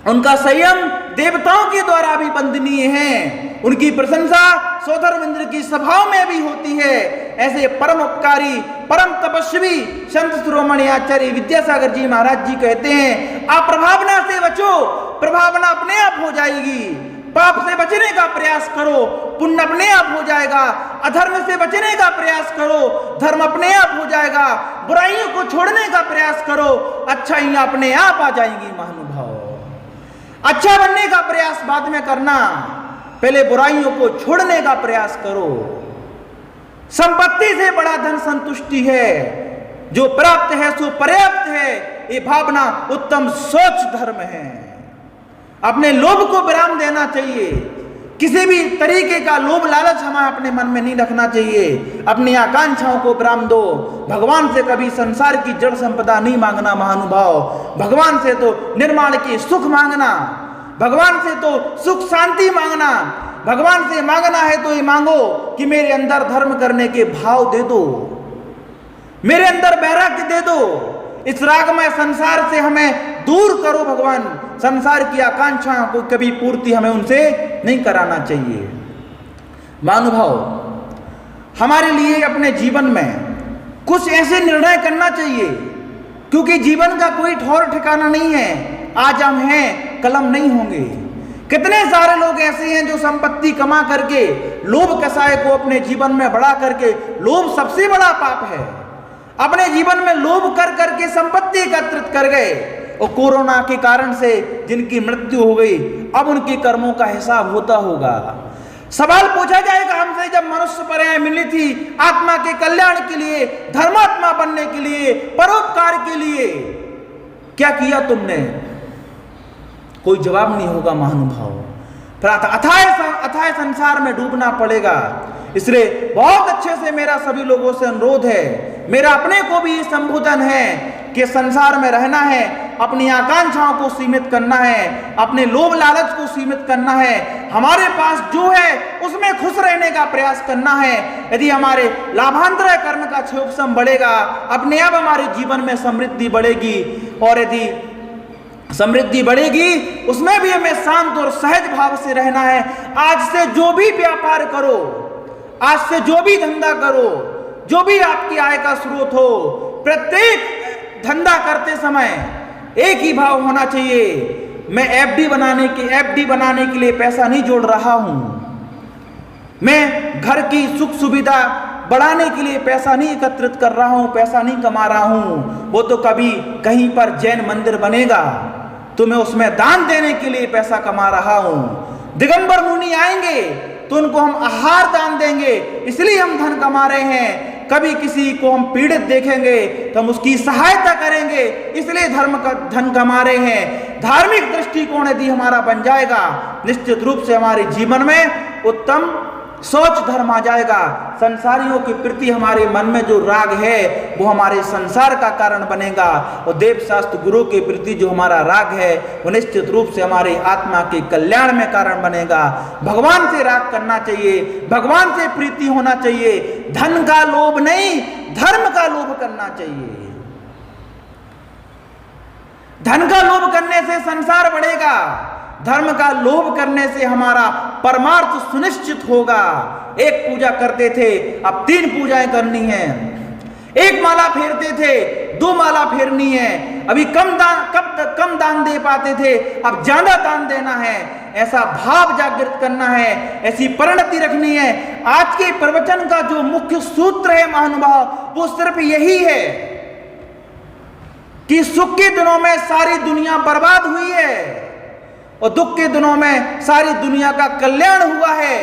Speaker 1: उनका संयम देवताओं के द्वारा भी वंदनीय है। उनकी प्रशंसा सौधर्मेंद्र की सभाओं में भी होती है। ऐसे परम उपकारी, परम तपस्वी संत शिरोमणि आचार्य विद्यासागर जी महाराज जी कहते हैं, आप प्रभावना से बचो, प्रभावना अपने आप हो जाएगी। पाप से बचने का प्रयास करो, पुण्य अपने आप हो जाएगा। अधर्म से बचने का प्रयास करो, धर्म अपने आप हो जाएगा। बुराइयों को छोड़ने का प्रयास करो, अच्छाइयां अपने आप आ जाएंगी। महानुभाव, अच्छा बनने का प्रयास बाद में करना, पहले बुराइयों को छोड़ने का प्रयास करो। संपत्ति से बड़ा धन संतुष्टि है, जो प्राप्त है सो पर्याप्त है, ये भावना उत्तम सोच धर्म है। अपने लोभ को विराम देना चाहिए। किसी भी तरीके का लोभ लालच हमें अपने मन में नहीं रखना चाहिए। अपनी आकांक्षाओं को विराम दो। भगवान से कभी संसार की जड़ संपदा नहीं मांगना। महानुभाव, भगवान से तो निर्माण की सुख मांगना, भगवान से तो सुख शांति मांगना। भगवान से मांगना है तो ये मांगो कि मेरे अंदर धर्म करने के भाव दे दो, मेरे अंदर वैराग्य दे दो। इस रागमय संसार से हमें दूर करो भगवान। संसार की आकांक्षाओं को कभी पूर्ति हमें उनसे नहीं कराना चाहिए। महानुभाव, हमारे लिए अपने जीवन में कुछ ऐसे निर्णय करना चाहिए, क्योंकि जीवन का कोई ठौर ठिकाना नहीं है। आज हम हैं, कल हम नहीं होंगे। कितने सारे लोग ऐसे हैं जो संपत्ति कमा करके लोभ कसाय को अपने जीवन में बढ़ा करके, लोभ सबसे बड़ा पाप है, अपने जीवन में लोभ कर करके संपत्ति एकत्रित कर गए, और कोरोना के कारण से जिनकी मृत्यु हो गई, अब उनके कर्मों का हिसाब होता होगा। सवाल पूछा जाएगा हमसे, जब मनुष्य पर्याय मिली थी आत्मा के कल्याण के लिए, धर्मात्मा बनने के लिए, परोपकार के लिए, क्या किया तुमने? कोई जवाब नहीं होगा। महानुभाव, फिर अथाह संसार में डूबना पड़ेगा। इसलिए बहुत अच्छे से मेरा सभी लोगों से अनुरोध है, मेरा अपने को भी संबोधन है कि संसार में रहना है, अपनी आकांक्षाओं को सीमित करना है, अपने लोभ लालच को सीमित करना है, हमारे पास जो है उसमें खुश रहने का प्रयास करना है। यदि हमारे लाभांतर कर्म का क्षोभसम बढ़ेगा, अपने आप हमारे जीवन में समृद्धि बढ़ेगी, और यदि समृद्धि बढ़ेगी उसमें भी हमें शांत और सहज भाव से रहना है। आज से जो भी व्यापार करो, आज से जो भी धंधा करो, जो भी आपकी आय का स्रोत हो, प्रत्येक धंधा करते समय एक ही भाव होना चाहिए। मैं एफडी बनाने के लिए पैसा नहीं जोड़ रहा हूं, मैं घर की सुख सुविधा बढ़ाने के लिए पैसा नहीं एकत्रित कर रहा हूं, पैसा नहीं कमा रहा हूं। वो तो कभी कहीं पर जैन मंदिर बनेगा तो मैं उसमें दान देने के लिए पैसा कमा रहा हूं। दिगंबर मुनि आएंगे तो उनको हम आहार दान देंगे, इसलिए हम धन कमा रहे हैं। कभी किसी को हम पीड़ित देखेंगे तो हम उसकी सहायता करेंगे, इसलिए धर्म का धन कमा रहे हैं। धार्मिक दृष्टिकोण यदि हमारा बन जाएगा, निश्चित रूप से हमारे जीवन में उत्तम सोच धर्म आ जाएगा। संसारियों के प्रति हमारे मन में जो राग है वो हमारे संसार का कारण बनेगा, और देव शास्त्र गुरु के प्रति जो हमारा राग है वो निश्चित रूप से हमारे आत्मा के कल्याण में कारण बनेगा। भगवान से राग करना चाहिए, भगवान से प्रीति होना चाहिए, धन का लोभ नहीं, धर्म का लोभ करना चाहिए। धन का लोभ करने से संसार बढ़ेगा, धर्म का लोभ करने से हमारा परमार्थ सुनिश्चित होगा। एक पूजा करते थे, अब 3 पूजाएं करनी है। एक माला फेरते थे, 2 माला फेरनी है। अभी कम दान दे पाते थे, अब ज्यादा दान देना है। ऐसा भाव जागृत करना है, ऐसी परिणति रखनी है। आज के प्रवचन का जो मुख्य सूत्र है महानुभाव, वो सिर्फ यही है कि सुख के दिनों में सारी दुनिया बर्बाद हुई है और दुख के दिनों में सारी दुनिया का कल्याण हुआ है।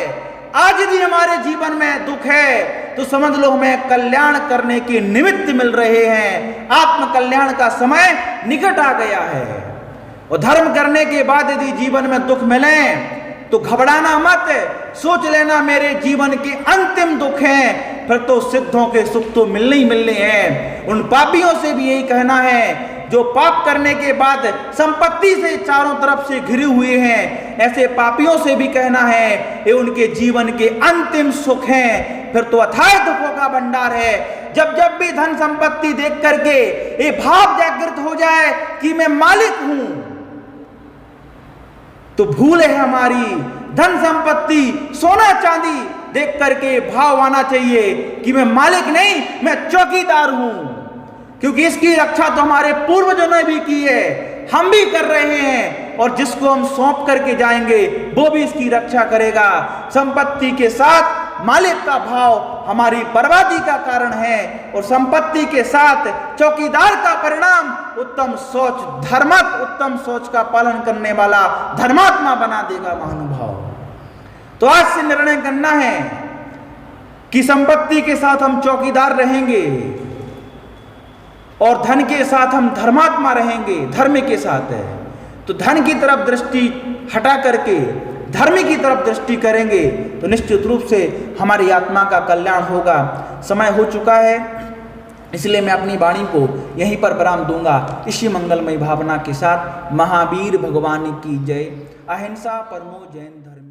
Speaker 1: आज यदि हमारे जीवन में दुख है तो समझ लो हमें कल्याण करने के निमित्त मिल रहे हैं। आत्म कल्याण का समय निकट आ गया है, और धर्म करने के बाद यदि जीवन में दुख मिले तो घबराना मत, सोच लेना मेरे जीवन के अंतिम दुख हैं, फिर तो सिद्धों के सुख तो मिलने ही मिलने हैं। उन पापियों से भी यही कहना है जो पाप करने के बाद संपत्ति से चारों तरफ से घिरे हुए हैं, ऐसे पापियों से भी कहना है ये उनके जीवन के अंतिम सुख हैं, फिर तो अथाह दुखों का भंडार है। जब जब भी धन संपत्ति देख करके ये भाव जागृत हो जाए कि मैं मालिक हूं, तो भूल है हमारी। धन संपत्ति, सोना चांदी देख करके भाव आना चाहिए कि मैं मालिक नहीं, मैं चौकीदार हूं, क्योंकि इसकी रक्षा तो हमारे पूर्वजों ने भी की है, हम भी कर रहे हैं, और जिसको हम सौंप करके जाएंगे वो भी इसकी रक्षा करेगा। संपत्ति के साथ मालिक का भाव हमारी बर्बादी का कारण है, और संपत्ति के साथ चौकीदार का परिणाम उत्तम सोच, धर्मक उत्तम सोच का पालन करने वाला धर्मात्मा बना देगा महानुभाव। तो आज से निर्णय करना है कि संपत्ति के साथ हम चौकीदार रहेंगे और धन के साथ हम धर्मात्मा रहेंगे, धर्म के साथ है। तो धन की तरफ दृष्टि हटा करके धर्म की तरफ दृष्टि करेंगे तो निश्चित रूप से हमारी आत्मा का कल्याण होगा। समय हो चुका है, इसलिए मैं अपनी वाणी को यहीं पर विराम दूंगा। इसी मंगलमय भावना के साथ महावीर भगवान की जय। अहिंसा परमो जैन धर्म।